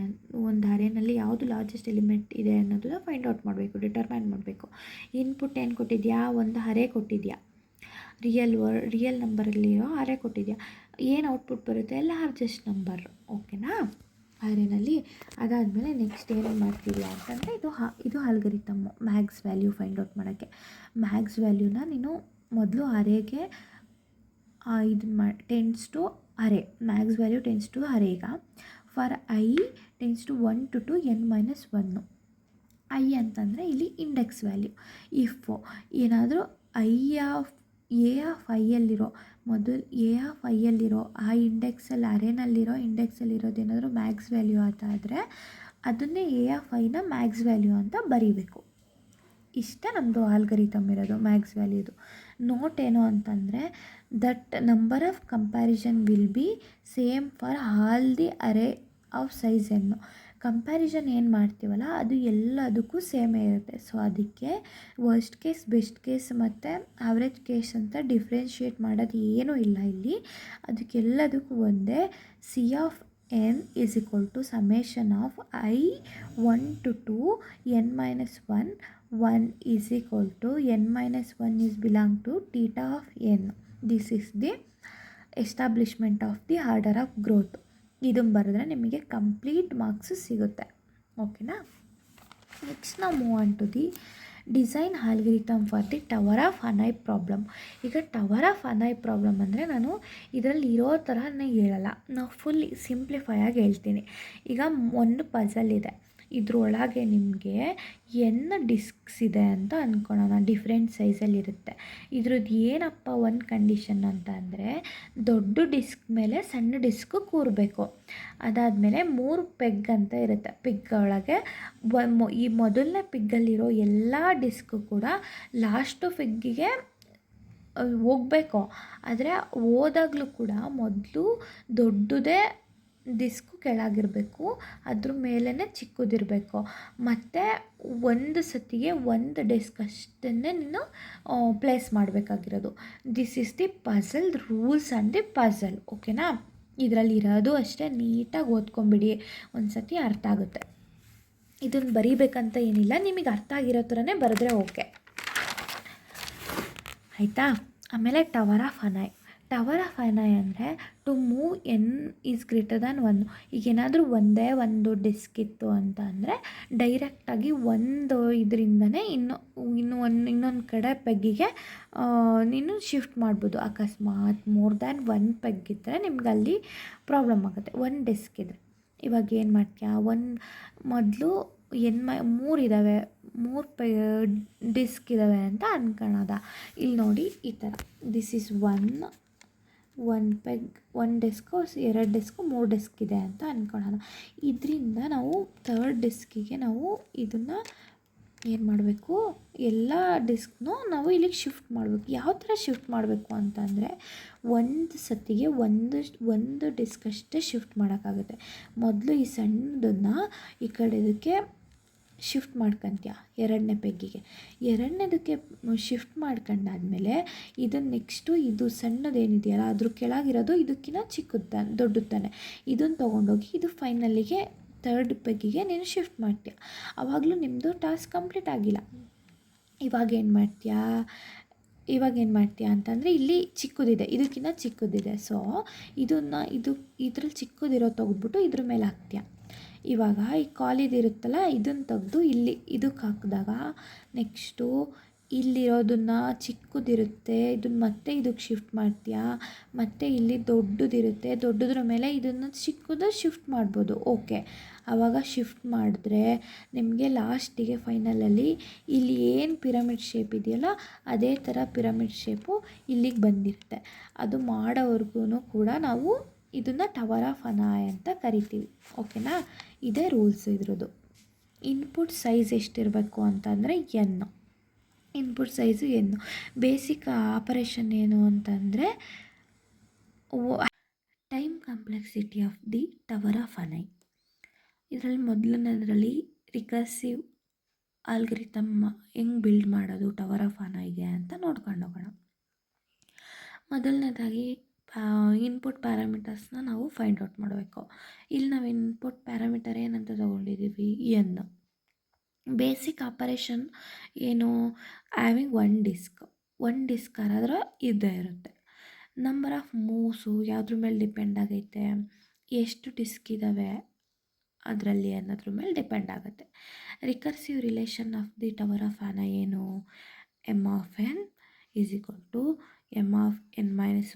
ಒಂದು ಅರೇನಲ್ಲಿ ಯಾವುದು ಲಾರ್ಜೆಸ್ಟ್ ಎಲಿಮೆಂಟ್ ಇದೆ ಅನ್ನೋದನ್ನ ಫೈಂಡ್ ಔಟ್ ಮಾಡಬೇಕು, ಡಿಟರ್ಮೈನ್ ಮಾಡಬೇಕು. ಇನ್ಪುಟ್ ಏನು ಕೊಟ್ಟಿದೆಯಾ, ಒಂದು ಅರೇ ಕೊಟ್ಟಿದೆಯಾ, ರಿಯಲ್ ನಂಬರಲ್ಲಿರೋ ಅರೇ ಕೊಟ್ಟಿದೆಯಾ, ಏನು ಔಟ್ಪುಟ್ ಬರುತ್ತೆ, ಲಾರ್ಜೆಸ್ಟ್ ನಂಬರ್. ಓಕೆನಾ ಅರೇನಲ್ಲಿ. ಅದಾದಮೇಲೆ ನೆಕ್ಸ್ಟ್ ಏನು ಮಾಡ್ತೀವಿ ಅಂತಂದರೆ ಇದು algorithm max value find out ಮಾಡೋಕ್ಕೆ. ಮ್ಯಾಕ್ಸ್ ವ್ಯಾಲ್ಯೂನ ನೀನು ಮೊದಲು ಅರೇಗೆ tends to array, max value tends to array. ಈಗ for I tends to 1 to n-1. I ಅಂತಂದರೆ ಇಲ್ಲಿ ಇಂಡೆಕ್ಸ್ ವ್ಯಾಲ್ಯೂ. ಇಫ್ ಏನಾದರೂ ಎ ಆಫ್ ಐಯಲ್ಲಿರೋ ಆ ಇಂಡೆಕ್ಸಲ್ಲಿ ಅರೇನಲ್ಲಿರೋ ಇಂಡೆಕ್ಸಲ್ಲಿರೋದೇನಾದರೂ ಮ್ಯಾಕ್ಸ್ ವ್ಯಾಲ್ಯೂ ಆದರೆ ಅದನ್ನೇ ಎ ಆಫ್ ಐನ ಮ್ಯಾಕ್ಸ್ ವ್ಯಾಲ್ಯೂ ಅಂತ ಬರೀಬೇಕು. ಇಷ್ಟೇ ನಮ್ಮದು ಆಲ್ಗರಿಥಮ್ ಇರೋದು ಮ್ಯಾಕ್ಸ್ ವ್ಯಾಲ್ಯೂದು. ನೋಟ್ ಏನು ಅಂತಂದರೆ that number of comparison will be same for all the array of size ಎನ್ನು. ಕಂಪ್ಯಾರಿಸನ್ ಏನು ಮಾಡ್ತೀವಲ್ಲ ಅದು ಎಲ್ಲದಕ್ಕೂ ಸೇಮೇ ಇರುತ್ತೆ. ಸೊ ಅದಕ್ಕೆ ವರ್ಸ್ಟ್ ಕೇಸ್ ಬೆಸ್ಟ್ ಕೇಸ್ ಮತ್ತು ಆವ್ರೇಜ್ ಕೇಸ್ ಅಂತ ಡಿಫ್ರೆನ್ಷಿಯೇಟ್ ಮಾಡೋದು ಏನೂ ಇಲ್ಲ ಇಲ್ಲಿ. ಅದಕ್ಕೆಲ್ಲದಕ್ಕೂ ಒಂದೇ C of n is equal to summation of I 1 to 2 n-1. 1 is equal to n-1 is belong to theta of n. This is the establishment of the order of growth. ಇದನ್ನು ಬರೆದ್ರೆ ನಿಮಗೆ complete marks ಸಿಗುತ್ತೆ. ಓಕೆನಾ. Next ನಾವು move on to the design algorithm for the tower of Hanoi problem. ಈಗ tower of Hanoi problem ಅಂದರೆ ನಾನು ಇದರಲ್ಲಿ ಇರೋ ಥರನೇ ಹೇಳಲ್ಲ, ನಾವು ಫುಲ್ ಸಿಂಪ್ಲಿಫೈ ಆಗಿ ಹೇಳ್ತೀನಿ. ಈಗ ಒಂದು ಪಝಲ್ ಇದೆ, ಇದ್ರೊಳಗೆ ನಿಮಗೆ ಡಿಸ್ಕ್ಸ್ ಇದೆ ಅಂತ ಅಂದ್ಕೊಳ್ಳೋಣ, ಡಿಫ್ರೆಂಟ್ ಸೈಜಲ್ಲಿರುತ್ತೆ. ಇದ್ರದ್ದು ಏನಪ್ಪ ಒಂದು ಕಂಡೀಷನ್ ಅಂತ ಅಂದರೆ ದೊಡ್ಡ ಡಿಸ್ಕ್ ಮೇಲೆ ಸಣ್ಣ ಡಿಸ್ಕು ಕೂರಬೇಕು. ಅದಾದಮೇಲೆ 3 ಪೆಗ್ ಅಂತ ಇರುತ್ತೆ. ಪಿಗ್ ಒಳಗೆ ಈ ಮೊದಲನೇ ಪಿಗ್ಗಲ್ಲಿರೋ ಎಲ್ಲ ಡಿಸ್ಕು ಕೂಡ ಲಾಸ್ಟು ಪಿಗ್ಗಿಗೆ ಹೋಗಬೇಕು. ಆದರೆ ಹೋದಾಗಲೂ ಕೂಡ ಮೊದಲು ದೊಡ್ಡದೇ ಡಿಸ್ಕು ಕೆಳಗಿರಬೇಕು, ಅದ್ರ ಮೇಲೇ ಚಿಕ್ಕದಿರಬೇಕು. ಮತ್ತು ಒಂದು ಸತಿಗೆ ಒಂದು ಡಿಸ್ಕ್ ಅಷ್ಟನ್ನೇ ನೀನು ಪ್ಲೇಸ್ ಮಾಡಬೇಕಾಗಿರೋದು. This is the puzzle rules and the puzzle. ಓಕೆನಾ. ಇದರಲ್ಲಿ ಇರೋದು ಅಷ್ಟೇ, ನೀಟಾಗಿ ಓದ್ಕೊಂಬಿಡಿ, ಒಂದು ಸತಿ ಅರ್ಥ ಆಗುತ್ತೆ. ಇದನ್ನು ಬರೀಬೇಕಂತ ಏನಿಲ್ಲ, ನಿಮಗೆ ಅರ್ಥ ಆಗಿರೋ ಥರನೇ ಬರೆದ್ರೆ ಓಕೆ. ಆಯಿತಾ. ಆಮೇಲೆ tower of Hanoi. Tower of Hanoi ಅಂದರೆ to move n is greater than 1. ಈಗ ಏನಾದರೂ ಒಂದೇ ಒಂದು ಡಿಸ್ಕ್ ಇತ್ತು ಅಂತ ಅಂದರೆ ಡೈರೆಕ್ಟಾಗಿ ಒಂದು ಇದರಿಂದನೇ ಇನ್ನೊಂದು ಕಡೆ ಪೆಗ್ಗಿಗೆ ನೀನು ಶಿಫ್ಟ್ ಮಾಡ್ಬೋದು. ಅಕಸ್ಮಾತ್ ಮೋರ್ ದ್ಯಾನ್ 1 ಪೆಗ್ ಇದ್ದರೆ ನಿಮ್ಗೆ ಅಲ್ಲಿ ಪ್ರಾಬ್ಲಮ್ ಆಗುತ್ತೆ. 1 ಡಿಸ್ಕ್ ಇದ್ದರೆ ಇವಾಗ ಏನು ಮಾಡ್ತೀಯಾ, ಮೊದಲು 3 ಇದ್ದಾವೆ, 3 ಡಿಸ್ಕ್ ಇದ್ದಾವೆ ಅಂತ ಅಂದ್ಕೊಳ್ಳೋದ. ಇಲ್ಲಿ ನೋಡಿ ಈ ಥರ this is 1 peg, 1 disc, 2 disc, 3 disc ಇದೆ ಅಂತ ಅಂದ್ಕೊಳ್ಳೋಣ. ಇದರಿಂದ ನಾವು 3rd ಡಿಸ್ಕಿಗೆ ನಾವು ಇದನ್ನು ಏನು ಮಾಡಬೇಕು, ಎಲ್ಲ ಡಿಸ್ಕ್ನೂ ನಾವು ಇಲ್ಲಿಗೆ ಶಿಫ್ಟ್ ಮಾಡಬೇಕು. ಯಾವ ಥರ ಶಿಫ್ಟ್ ಮಾಡಬೇಕು ಅಂತಂದರೆ ಒಂದು ಸತಿಗೆ ಒಂದು ಡಿಸ್ಕ್ ಅಷ್ಟೇ ಶಿಫ್ಟ್ ಮಾಡೋಕ್ಕಾಗುತ್ತೆ. ಮೊದಲು ಈ ಸಣ್ಣದನ್ನು ಈ ಕಡೆ ಇದಕ್ಕೆ ಶಿಫ್ಟ್ ಮಾಡ್ಕೊತೀಯ ಎರಡನೇ ಪೆಗ್ಗಿಗೆ. ಎರಡನೇದಕ್ಕೆ ಶಿಫ್ಟ್ ಮಾಡ್ಕೊಂಡಾದ್ಮೇಲೆ ಇದನ್ನು ನೆಕ್ಸ್ಟು ಇದು ಸಣ್ಣದೇನಿದೆಯಲ್ಲ ಅದ್ರ ಕೆಳಗಿರೋದು ಇದಕ್ಕಿಂತ ಚಿಕ್ಕದು ದೊಡ್ಡದು ತಾನೆ, ಇದನ್ನು ತೊಗೊಂಡೋಗಿ ಇದು ಫೈನಲ್ಲಿಗೆ ಥರ್ಡ್ ಪೆಗ್ಗಿಗೆ ನೀನು ಶಿಫ್ಟ್ ಮಾಡ್ತೀಯ. ಆವಾಗಲೂ ನಿಮ್ಮದು ಟಾಸ್ಕ್ ಕಂಪ್ಲೀಟ್ ಆಗಿಲ್ಲ. ಇವಾಗೇನು ಮಾಡ್ತೀಯಾ ಅಂತಂದರೆ ಇಲ್ಲಿ ಚಿಕ್ಕದಿದೆ, ಇದಕ್ಕಿಂತ ಚಿಕ್ಕದಿದೆ. ಸೊ ಇದ್ರಲ್ಲಿ ಚಿಕ್ಕದಿರೋ ತೆಗೆದ್ಬಿಟ್ಟು ಇದ್ರ ಮೇಲೆ ಹಾಕ್ತೀಯ. ಇವಾಗ ಈ ಖಾಲಿದಿರುತ್ತಲ್ಲ ಇದನ್ನು ತೆಗೆದು ಇಲ್ಲಿ ಇದಕ್ಕೆ ಹಾಕಿದಾಗ ನೆಕ್ಸ್ಟು ಇಲ್ಲಿರೋದನ್ನು ಚಿಕ್ಕದಿರುತ್ತೆ ಇದನ್ನು ಮತ್ತೆ ಇದಕ್ಕೆ ಶಿಫ್ಟ್ ಮಾಡ್ತೀಯಾ. ಮತ್ತು ಇಲ್ಲಿ ದೊಡ್ಡದಿರುತ್ತೆ, ದೊಡ್ಡದ್ರ ಮೇಲೆ ಇದನ್ನು ಚಿಕ್ಕದು ಶಿಫ್ಟ್ ಮಾಡ್ಬೋದು. ಓಕೆ, ಆವಾಗ ಶಿಫ್ಟ್ ಮಾಡಿದ್ರೆ ನಿಮಗೆ ಲಾಸ್ಟಿಗೆ ಫೈನಲಲ್ಲಿ ಇಲ್ಲಿ ಏನು ಪಿರಮಿಡ್ ಶೇಪ್ ಇದೆಯಲ್ಲ ಅದೇ ಥರ ಪಿರಮಿಡ್ ಶೇಪು ಇಲ್ಲಿಗೆ ಬಂದಿರುತ್ತೆ. ಅದು ಮಾಡೋವರೆಗೂ ಕೂಡ ನಾವು ಇದನ್ನು ಟವರ್ ಆಫ್ ಅನಾಯ್ ಅಂತ ಕರಿತೀವಿ. ಓಕೆನಾ, ಇದೇ ರೂಲ್ಸ್ ಇದ್ರದ್ದು. ಇನ್ಪುಟ್ ಸೈಜ್ ಎಷ್ಟಿರಬೇಕು ಅಂತಂದರೆ ಇನ್ಪುಟ್ ಸೈಜು ಬೇಸಿಕ್ ಆಪರೇಷನ್ ಏನು ಅಂತಂದರೆ time complexity of the tower of Hanoi. ಇದರಲ್ಲಿ ಮೊದಲನೇದರಲ್ಲಿ ರಿಕರ್ಸಿವ್ ಆಲ್ಗರಿಥಮ್ ಹೆಂಗೆ ಬಿಲ್ಡ್ ಮಾಡೋದು ಟವರ್ ಆಫ್ ಅನಾಯ್ಗೆ ಅಂತ ನೋಡ್ಕೊಂಡು ಹೋಗೋಣ. ಮೊದಲನೇದಾಗಿ ಇನ್ಪುಟ್ ಪ್ಯಾರಾಮೀಟರ್ಸ್ನ ನಾವು ಫೈಂಡ್ ಔಟ್ ಮಾಡಬೇಕು. ಇಲ್ಲಿ ನಾವು ಇನ್ಪುಟ್ ಪ್ಯಾರಾಮೀಟರ್ ಏನಂತ ತೊಗೊಂಡಿದ್ದೀವಿ, ಬೇಸಿಕ್ ಆಪರೇಷನ್ ಏನು, ಹ್ಯಾವಿಂಗ್ ಒನ್ ಡಿಸ್ಕ್ ಆದ್ರೆ ಇದ್ದೇ ಇರುತ್ತೆ. ನಂಬರ್ ಆಫ್ ಮೂವ್ಸು ಯಾವುದ್ರ ಮೇಲೆ ಡಿಪೆಂಡ್ ಆಗೈತೆ, ಎಷ್ಟು ಡಿಸ್ಕ್ ಇದ್ದಾವೆ ಅದರಲ್ಲಿ ಅನ್ನೋದ್ರ ಮೇಲೆ ಡಿಪೆಂಡ್ ಆಗುತ್ತೆ. Recursive relation of the tower of Hanoi ಏನು, m of n is equal to m of n-1 +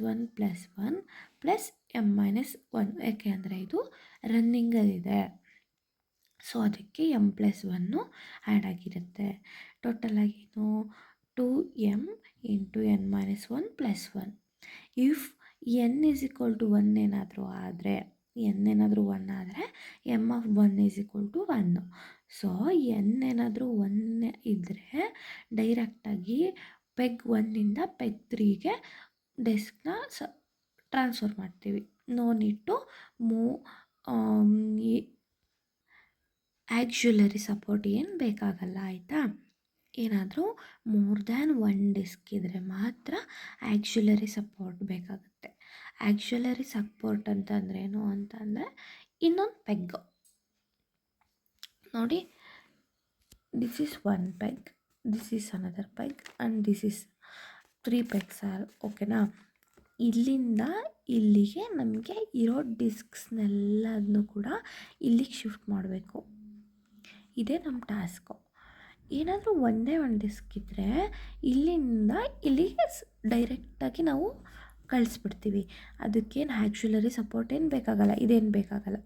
1 + m-1. ಯಾಕೆಂದರೆ ಇದು ರನ್ನಿಂಗಲ್ಲಿದೆ, ಸೊ ಅದಕ್ಕೆ m+1 ಆ್ಯಡ್ ಆಗಿರುತ್ತೆ. ಟೋಟಲಾಗೇನು 2m × n-1 + 1. If n is equal to 1 ಏನಾದರೂ ಆದರೆ m of 1 is equal to 1. So n ಏನಾದರೂ 1 ಇದ್ದರೆ ಡೈರೆಕ್ಟಾಗಿ ಪೆಗ್ 1ಇಂದ ಪೆಗ್ 3ಗೆ ಡೆಸ್ಕ್ನ ಟ್ರಾನ್ಸ್ಫರ್ ಮಾಡ್ತೀವಿ. No need to move auxiliary support ಏನು ಬೇಕಾಗಲ್ಲ, ಆಯಿತಾ. ಏನಾದರೂ ಮೋರ್ ದ್ಯಾನ್ 1 ಡಿಸ್ಕ್ ಇದ್ದರೆ ಮಾತ್ರ ಆ್ಯಕ್ಸುಲರಿ ಸಪೋರ್ಟ್ ಬೇಕಾಗುತ್ತೆ. ಆ್ಯಕ್ಸುಲರಿ ಸಪೋರ್ಟ್ ಅಂತಂದ್ರೇನು ಅಂತಂದರೆ ಇನ್ನೊಂದು ಪೆಗ್ ನೋಡಿ, this is 1 peg, this is another peg and this is 3 pegs are. ಓಕೆನಾ, ಇಲ್ಲಿಂದ ಇಲ್ಲಿಗೆ ನಮಗೆ ಇರೋ ಡಿಸ್ಕ್ಸ್ನೆಲ್ಲದನ್ನು ಕೂಡ ಇಲ್ಲಿಗೆ ಶಿಫ್ಟ್ ಮಾಡಬೇಕು. ಇದೇ ನಮ್ಮ ಟಾಸ್ಕು. ಏನಾದರೂ ಒಂದೇ ಒಂದು ಡಿಸ್ಕ್ ಇದ್ದರೆ ಇಲ್ಲಿಂದ ಇಲ್ಲಿಗೆ ಡೈರೆಕ್ಟಾಗಿ ನಾವು ಕಳಿಸ್ಬಿಡ್ತೀವಿ. ಅದಕ್ಕೇನು ಆ್ಯಕ್ಸುಲರಿ ಸಪೋರ್ಟ್ ಏನು ಬೇಕಾಗಲ್ಲ, ಇದೇನು ಬೇಕಾಗಲ್ಲ.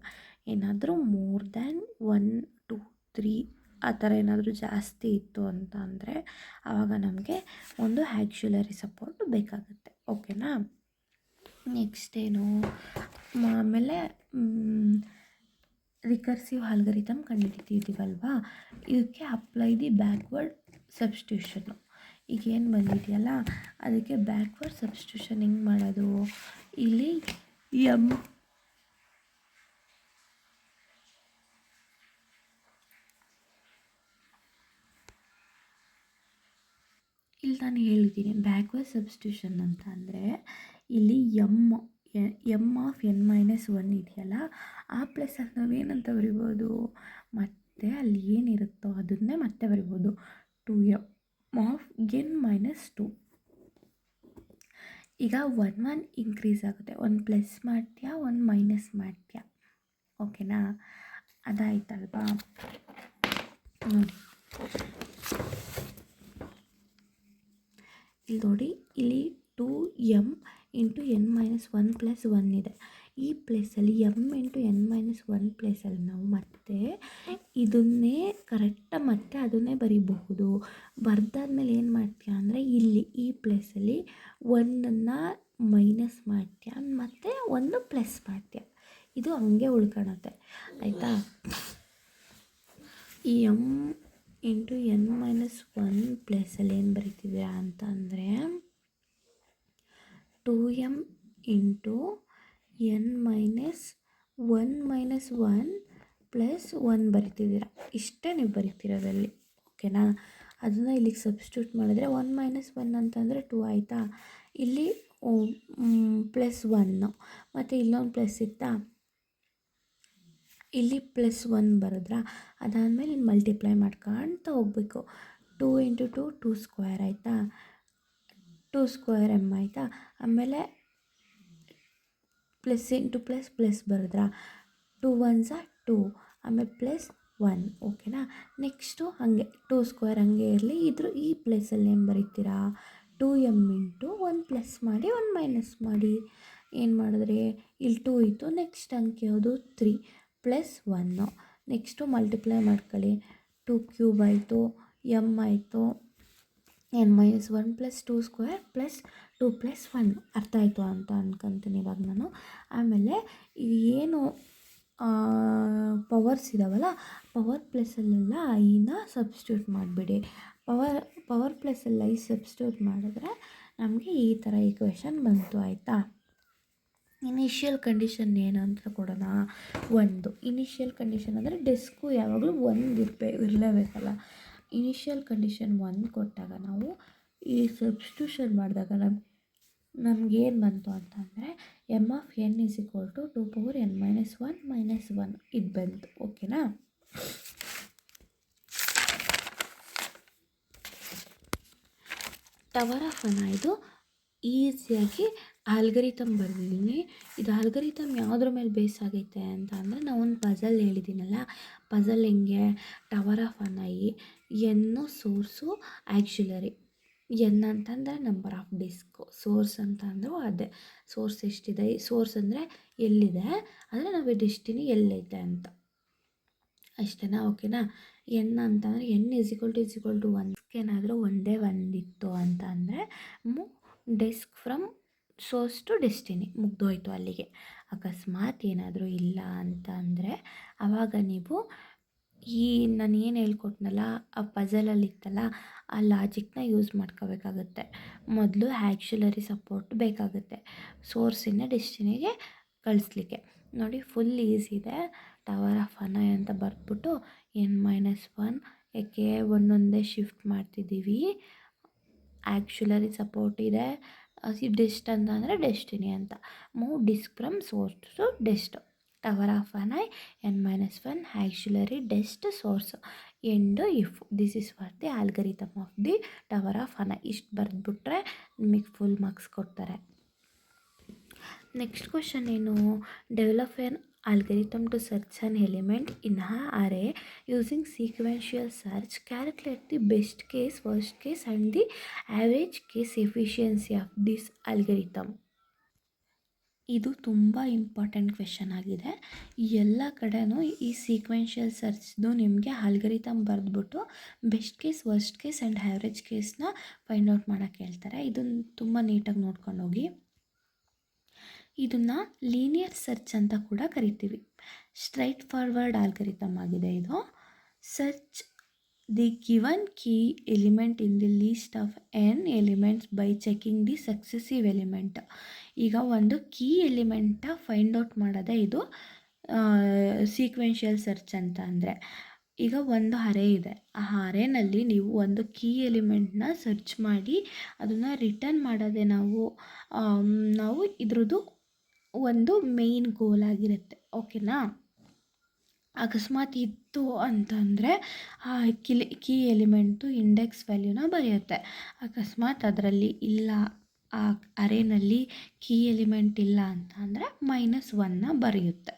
ಏನಾದರೂ ಮೋರ್ ದ್ಯಾನ್ 1, 2, 3 ಆ ಥರ ಏನಾದರೂ ಜಾಸ್ತಿ ಇತ್ತು ಅಂತ ಅಂದರೆ ಆವಾಗ ನಮಗೆ ಒಂದು ಆ್ಯಕ್ಸುಲರಿ ಸಪೋರ್ಟ್ ಬೇಕಾಗುತ್ತೆ. ಓಕೆನಾ, ನೆಕ್ಸ್ಟ್ ಏನು, ಆಮೇಲೆ ರಿಕರ್ಸಿವ್ ಆಲ್ಗರಿಥಮ್ ಕಂಡುಹಿಡಿತಿದ್ದೀವಲ್ವಾ, ಇದಕ್ಕೆ ಅಪ್ಲೈ ದಿ ಬ್ಯಾಕ್ವರ್ಡ್ ಸಬ್ಸ್ಟಿಟ್ಯೂಷನ್ನು. ಈಗೇನು ಬಂದಿದೆಯಲ್ಲ ಅದಕ್ಕೆ ಬ್ಯಾಕ್ವರ್ಡ್ ಸಬ್ಸ್ಟಿಟ್ಯೂಷನ್ ಹೆಂಗೆ ಮಾಡೋದು, ಇಲ್ಲಿ ನಾನು ಹೇಳಿದ್ದೀನಿ ಬ್ಯಾಕ್ವರ್ಡ್ ಸಬ್ಸ್ಟಿಟ್ಯೂಷನ್ ಅಂತ ಅಂದರೆ ಇಲ್ಲಿ m of n-1 ಇದೆಯಲ್ಲ ಆ ಪ್ಲೇಸಲ್ಲಿ ನಾವೇನಂತ ಬರಿಬೋದು, ಮತ್ತು ಅಲ್ಲಿ ಏನಿರುತ್ತೋ ಅದನ್ನೇ ಮತ್ತೆ ಬರಿಬೋದು, 2m of n-2. ಈಗ 1 ಇನ್ಕ್ರೀಸ್ ಆಗುತ್ತೆ, 1 ಪ್ಲಸ್ ಮಾಡ್ತೀಯಾ 1 ಮೈನಸ್ ಮಾಡ್ತೀಯಾ. ಓಕೆನಾ, ಅದಾಯ್ತಲ್ವಾ. ನೋಡಿ ಇಲ್ಲಿ 2m × n-1 + 1 ಇದೆ. ಈ ಪ್ಲೇಸಲ್ಲಿ m × n-1 ಪ್ಲೇಸಲ್ಲಿ ನಾವು ಮತ್ತೆ ಇದನ್ನೇ ಕರೆಕ್ಟಾಗಿ ಮತ್ತೆ ಅದನ್ನೇ ಬರೀಬಹುದು. ಬರ್ದಾದ್ಮೇಲೆ ಏನು ಮಾಡ್ತೀಯ ಅಂದರೆ ಇಲ್ಲಿ ಈ ಪ್ಲೇಸಲ್ಲಿ 1 ಮೈನಸ್ ಮಾಡ್ತೀಯ ಮತ್ತು 1 ಪ್ಲಸ್ ಮಾಡ್ತೀಯ. ಇದು ಹಂಗೆ ಉಳ್ಕೊಳತ್ತೆ, ಆಯಿತಾ. ಈ m × n-1 ಪ್ಲೇಸಲ್ಲಿ ಏನು ಬರೀತಿದ್ದೀರಾ ಅಂತ ಅಂದರೆ 2m × n-1 - 1 + ಪ್ಲಸ್ 1 ಬರಿತಿದ್ದೀರಾ, ಇಷ್ಟೇ ನೀವು ಬರಿತಿರೋದಲ್ಲಿ. ಓಕೆನಾ? ಅದನ್ನು ಇಲ್ಲಿಗೆ ಸಬ್ಸ್ಟಿಟ್ಯೂಟ್ ಮಾಡಿದ್ರೆ 1 ಮೈನಸ್ 1 ಅಂತಂದರೆ 2 ಆಯಿತಾ. ಇಲ್ಲಿ +1 ಮತ್ತು ಇಲ್ಲೊಂದು ಪ್ಲಸ್ ಇತ್ತಾ, ಇಲ್ಲಿ +1 ಬರೆದ್ರಾ. ಅದಾದಮೇಲೆ ಮಲ್ಟಿಪ್ಲೈ ಮಾಡ್ಕೊಳ್ತಾ ಹೋಗಬೇಕು. 2 × 2 2 ಸ್ಕ್ವೇರ್ ಆಯಿತಾ, 2 ಸ್ಕ್ವೇರ್ m ಆಯಿತಾ. ಆಮೇಲೆ ಪ್ಲಸ್ ಇಂಟು ಪ್ಲಸ್ ಪ್ಲಸ್ ಬರೆದ್ರಾ, 2 1s 2, ಆಮೇಲೆ +1. ಓಕೆನಾ? ನೆಕ್ಸ್ಟು ಹಾಗೆ 2 ಸ್ಕ್ವೇರ್ ಹಾಗೆ ಇರಲಿ. ಈ ಪ್ಲೇಸಲ್ಲಿ ಏನು ಬರೀತೀರಾ, 2m × 1 ಪ್ಲಸ್ ಮಾಡಿ 1 ಮೈನಸ್ ಮಾಡಿ. ಏನು ಮಾಡಿದ್ರೆ ಇಲ್ಲಿ 2 ಇತ್ತು, ನೆಕ್ಸ್ಟ್ ಅಂಕೆ ಯಾವುದು 3 +1. ನೆಕ್ಸ್ಟು ಮಲ್ಟಿಪ್ಲೈ ಮಾಡ್ಕೊಳ್ಳಿ. 2 ಕ್ಯೂಬ್ ಆಯಿತು, m ಆಯಿತು, n-1 + 2 ಸ್ಕ್ವೇರ್ + 2 + 1. ಅರ್ಥ ಆಯಿತು ಅಂತ ಅನ್ಕೊತೀನಿ ಇವಾಗ ನಾನು. ಆಮೇಲೆ ಇದು ಏನು ಪವರ್ಸ್ ಇದ್ದಾವಲ್ಲ, ಪವರ್ ಪ್ಲೇಸಲ್ಲೆಲ್ಲ ಐನ ಸಬ್ಸ್ಟಿಟ್ಯೂಟ್ ಮಾಡಿಬಿಡಿ. ಪವರ್ ಪ್ಲೇಸಲ್ಲಿ ಐ ಸಬ್ಸ್ಟಿಟ್ಯೂಟ್ ಮಾಡಿದ್ರೆ ನಮಗೆ ಈ ಥರ ಈಕ್ವೇಷನ್ ಬಂತು ಆಯಿತಾ. ಇನಿಷಿಯಲ್ ಕಂಡೀಷನ್ ಏನು ಅಂತ ಕೊಡೋಣ. 1 ಇನಿಷಿಯಲ್ ಕಂಡೀಷನ್ ಅಂದರೆ ಡೆಸ್ಕು ಯಾವಾಗಲೂ 1 ಇರಲೇಬೇಕಲ್ಲ. ಇನಿಷಿಯಲ್ ಕಂಡೀಷನ್ 1 ಕೊಟ್ಟಾಗ ನಾವು ಈ ಸಬ್ಸ್ಟಿಟ್ಯೂಷನ್ ಮಾಡಿದಾಗ ನಮಗೇನು ಬಂತು ಅಂತಂದರೆ m(n) = 2^n - 1 ಇದು ಬಂತು. ಓಕೆನಾ? ಟವರ್ ಆಫ್ n ಇದು ಈಸಿಯಾಗಿ ಆಲ್ಗರಿಥಮ್ ಬರೆದಿದ್ದೀನಿ. ಇದು ಆಲ್ಗರಿಥಮ್ ಯಾವುದ್ರ ಮೇಲೆ ಬೇಸ್ ಆಗೈತೆ ಅಂತ ಅಂದರೆ ನಾವೊಂದು ಪಜಲ್ ಹೇಳಿದ್ದೀನಲ್ಲ, ಪಜಲ್ ಹೆಂಗೆ, ಟವರ್ ಆಫ್ n ಎನ್ನು ಸೋರ್ಸು ಆ್ಯಕ್ಚುಲರಿ. ಎನ್ ಅಂತಂದರೆ ನಂಬರ್ ಆಫ್ ಡಿಸ್ಕು, ಸೋರ್ಸ್ ಅಂತ ಅಂದರೂ ಅದೇ ಸೋರ್ಸ್ ಎಷ್ಟಿದೆ, ಸೋರ್ಸ್ ಅಂದರೆ ಎಲ್ಲಿದೆ, ಅಂದರೆ ನಾವು ಡೆಸ್ಟಿನಿ ಎಲ್ಲೈತೆ ಅಂತ ಅಷ್ಟೇನಾ. ಓಕೆನಾ? ಎನ್ ಅಂತಂದರೆ n = 1. ಏನಾದರೂ ಒಂದೇ ಒಂದಿತ್ತು ಅಂತ ಅಂದರೆ disk from source to destiny ಮುಗ್ದೋಯ್ತು ಅಲ್ಲಿಗೆ. ಅಕಸ್ಮಾತ್ ಏನಾದರೂ ಇಲ್ಲ ಅಂತ ಅಂದರೆ ಆವಾಗ ನೀವು ನಾನು ಏನು ಹೇಳ್ಕೊಟ್ನಲ್ಲ ಆ ಪಜಲಲ್ಲಿ ಇತ್ತಲ್ಲ, ಆ ಲಾಜಿಕ್ನ ಯೂಸ್ ಮಾಡ್ಕೋಬೇಕಾಗುತ್ತೆ. ಮೊದಲು ಆ್ಯಕ್ಚುಲರಿ ಸಪೋರ್ಟ್ ಬೇಕಾಗುತ್ತೆ ಸೋರ್ಸಿಂದ ಡೆಸ್ಟಿನಿಗೆ ಕಳಿಸ್ಲಿಕ್ಕೆ. ನೋಡಿ ಫುಲ್ ಈಸಿ ಇದೆ. ಟವರ್ ಆಫ್ n ಅಂತ ಬರೆದ್ಬಿಟ್ಟು n-1 ಯಾಕೆ ಒಂದೊಂದೇ ಶಿಫ್ಟ್ ಮಾಡ್ತಿದ್ದೀವಿ. ಆ್ಯಕ್ಚುಲರಿ ಸಪೋರ್ಟ್ ಇದೆ, ಡೆಸ್ಟ್ ಅಂತ ಅಂದರೆ ಡೆಸ್ಟಿನಿ ಅಂತ. Move disk from source to dest. Tower of n n-1 auxiliary dest source end if. This is for the algorithm of the tower of n. ಇಷ್ಟು ಬರೆದ್ಬಿಟ್ರೆ ನಿಮಗೆ ಫುಲ್ ಮಾರ್ಕ್ಸ್ ಕೊಡ್ತಾರೆ. Next question ಏನು, develop an algorithm to search an element in an array using sequential search. Calculate the best case, worst case and the average case efficiency of this algorithm. ಇದು ತುಂಬ important question ಆಗಿದೆ. ಎಲ್ಲ ಕಡೆನೂ ಈ sequential ಸರ್ಚ್ದು ನಿಮಗೆ algorithm ಬರೆದ್ಬಿಟ್ಟು best case, worst case and average ಕೇಸ್ನ ಫೈಂಡ್ ಔಟ್ ಮಾಡೋಕ್ಕೆ ಹೇಳ್ತಾರೆ. ಇದನ್ನು ತುಂಬ ನೀಟಾಗಿ ನೋಡ್ಕೊಂಡು ಹೋಗಿ. ಇದನ್ನು ಲೀನಿಯರ್ ಸರ್ಚ್ ಅಂತ ಕೂಡ ಕರಿತೀವಿ. ಸ್ಟ್ರೈಟ್ ಫಾರ್ವರ್ಡ್ ಆಲ್ಗರಿಥಮ್ ಆಗಿದೆ ಇದು. Search the given key element in the least of n elements by checking the successive element. ಈಗ ಒಂದು ಕೀ ಎಲಿಮೆಂಟ ಫೈಂಡ್ ಔಟ್ ಮಾಡೋದೇ ಇದು ಸೀಕ್ವೆನ್ಷಿಯಲ್ ಸರ್ಚ್ ಅಂತ ಅಂದರೆ. ಈಗ ಒಂದು ಅರೇ ಇದೆ, ಆ ಅರೇನಲ್ಲಿ ನೀವು ಒಂದು ಕೀ ಎಲಿಮೆಂಟ್ನ ಸರ್ಚ್ ಮಾಡಿ ಅದನ್ನು ರಿಟರ್ನ್ ಮಾಡೋದೇ ನಾವು ಇದ್ರದ್ದು ಒಂದು ಮೇಯ್ನ್ ಗೋಲ್ ಆಗಿರುತ್ತೆ. ಓಕೆನಾ? ಅಕಸ್ಮಾತ್ ಇತ್ತು ಅಂತಂದರೆ ಆ ಕೀ ಎಲಿಮೆಂಟು ಇಂಡೆಕ್ಸ್ ವ್ಯಾಲ್ಯೂನ ಬರೆಯುತ್ತೆ. ಅಕಸ್ಮಾತ್ ಅದರಲ್ಲಿ ಇಲ್ಲ, ಆ ಅರೇನಲ್ಲಿ ಕೀ ಎಲಿಮೆಂಟ್ ಇಲ್ಲ ಅಂತ ಅಂದರೆ -1ನ ಬರೆಯುತ್ತೆ.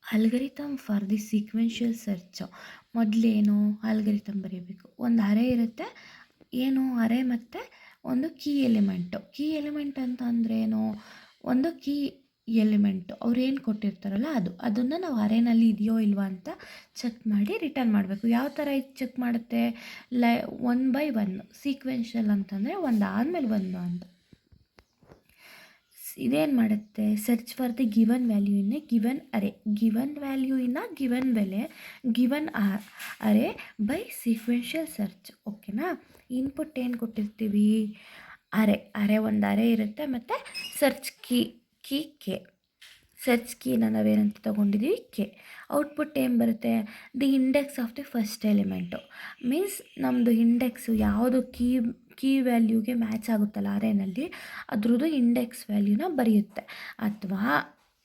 ಆಲ್ಗರಿಥಮ್ ಫಾರ್ ದಿ ಸೀಕ್ವೆನ್ಷಿಯಲ್ ಸರ್ಚ್. ಮೊದಲೇನು ಆಲ್ಗರಿಥಮ್ ಬರೀಬೇಕು. ಒಂದು ಅರೇ ಇರುತ್ತೆ, ಏನು ಅರೇ ಮತ್ತು ಒಂದು ಕೀ ಎಲಿಮೆಂಟು. ಕೀ ಎಲಿಮೆಂಟ್ ಅಂತ ಅಂದ್ರೇನು, ಒಂದು ಕೀ ಎಲಿಮೆಂಟು ಅವ್ರು ಏನು ಕೊಟ್ಟಿರ್ತಾರಲ್ಲ ಅದನ್ನು ನಾವು ಅರೇನಲ್ಲಿ ಇದೆಯೋ ಇಲ್ವಾ ಅಂತ ಚೆಕ್ ಮಾಡಿ ರಿಟರ್ನ್ ಮಾಡಬೇಕು. ಯಾವ ಥರ ಇದು ಚೆಕ್ ಮಾಡುತ್ತೆ, 1 by 1 ಸೀಕ್ವೆನ್ಷಿಯಲ್ ಅಂತಂದರೆ ಒಂದು ಆದಮೇಲೆ ಒಂದು ಅಂತ. ಇದೇನು ಮಾಡುತ್ತೆ, search for the given value in a given array. Given value in given ಬೆಲೆ, given array by sequential search. ಓಕೆನಾ? ಇನ್ಪುಟ್ ಏನು ಕೊಟ್ಟಿರ್ತೀವಿ, ಒಂದು ಅರೆ ಇರುತ್ತೆ, ಮತ್ತು ಸರ್ಚ್ ಕೀ ಕೆ. ಸರ್ಚ್ ಕೀನ ನಾವೇನಂತ ತೊಗೊಂಡಿದ್ದೀವಿ ಕೆ. ಔಟ್ಪುಟ್ ಏನು ಬರುತ್ತೆ? The index of the first element. Means ನಮ್ಮದು ಇಂಡೆಕ್ಸು ಯಾವುದು ಕೀ ವ್ಯಾಲ್ಯೂಗೆ ಮ್ಯಾಚ್ ಆಗುತ್ತಲ್ಲ ಅರೇನಲ್ಲಿ, ಅದ್ರದ್ದು ಇಂಡೆಕ್ಸ್ ವ್ಯಾಲ್ಯೂನ ಬರೆಯುತ್ತೆ. ಅಥವಾ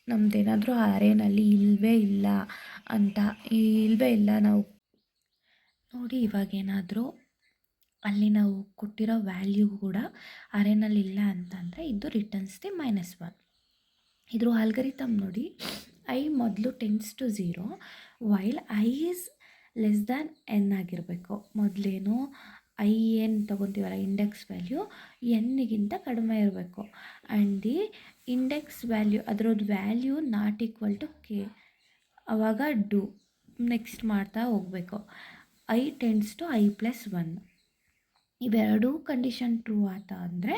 ನಮ್ಮದೇನಾದರೂ ಆ ಅರೇನಲ್ಲಿ ಇಲ್ಲವೇ ಇಲ್ಲ ಅಂತ, ಇಲ್ಲವೇ ಇಲ್ಲ ನಾವು ನೋಡಿ, ಇವಾಗೇನಾದರೂ ಅಲ್ಲಿ ನಾವು ಕೊಟ್ಟಿರೋ ವ್ಯಾಲ್ಯೂ ಕೂಡ ಅರೇನಲ್ಲಿ ಇಲ್ಲ ಅಂತಂದರೆ ಇದು ರಿಟರ್ನ್ಸ್ ದಿ -1. ಇದ್ರ ಆಲ್ಗರಿಥಮ್ ನೋಡಿ, ಐ ಮೊದಲು tends to 0 while I is less than N ಆಗಿರಬೇಕು. ಮೊದಲೇನು ಐ ಏನು ತೊಗೊತೀವಲ್ಲ ಇಂಡೆಕ್ಸ್ ವ್ಯಾಲ್ಯೂ ಎನ್ನಿಗಿಂತ ಕಡಿಮೆ ಇರಬೇಕು. ಆ್ಯಂಡ್ ದಿ ಇಂಡೆಕ್ಸ್ ವ್ಯಾಲ್ಯೂ ಅದರದ್ದು value not equal to K. ಆವಾಗ ಡು ನೆಕ್ಸ್ಟ್ ಮಾಡ್ತಾ ಹೋಗಬೇಕು. I tends to I plus 1. ಇವೆರಡೂ ಕಂಡೀಷನ್ ಟ್ರೂ ಆಯ್ತಾ ಅಂದರೆ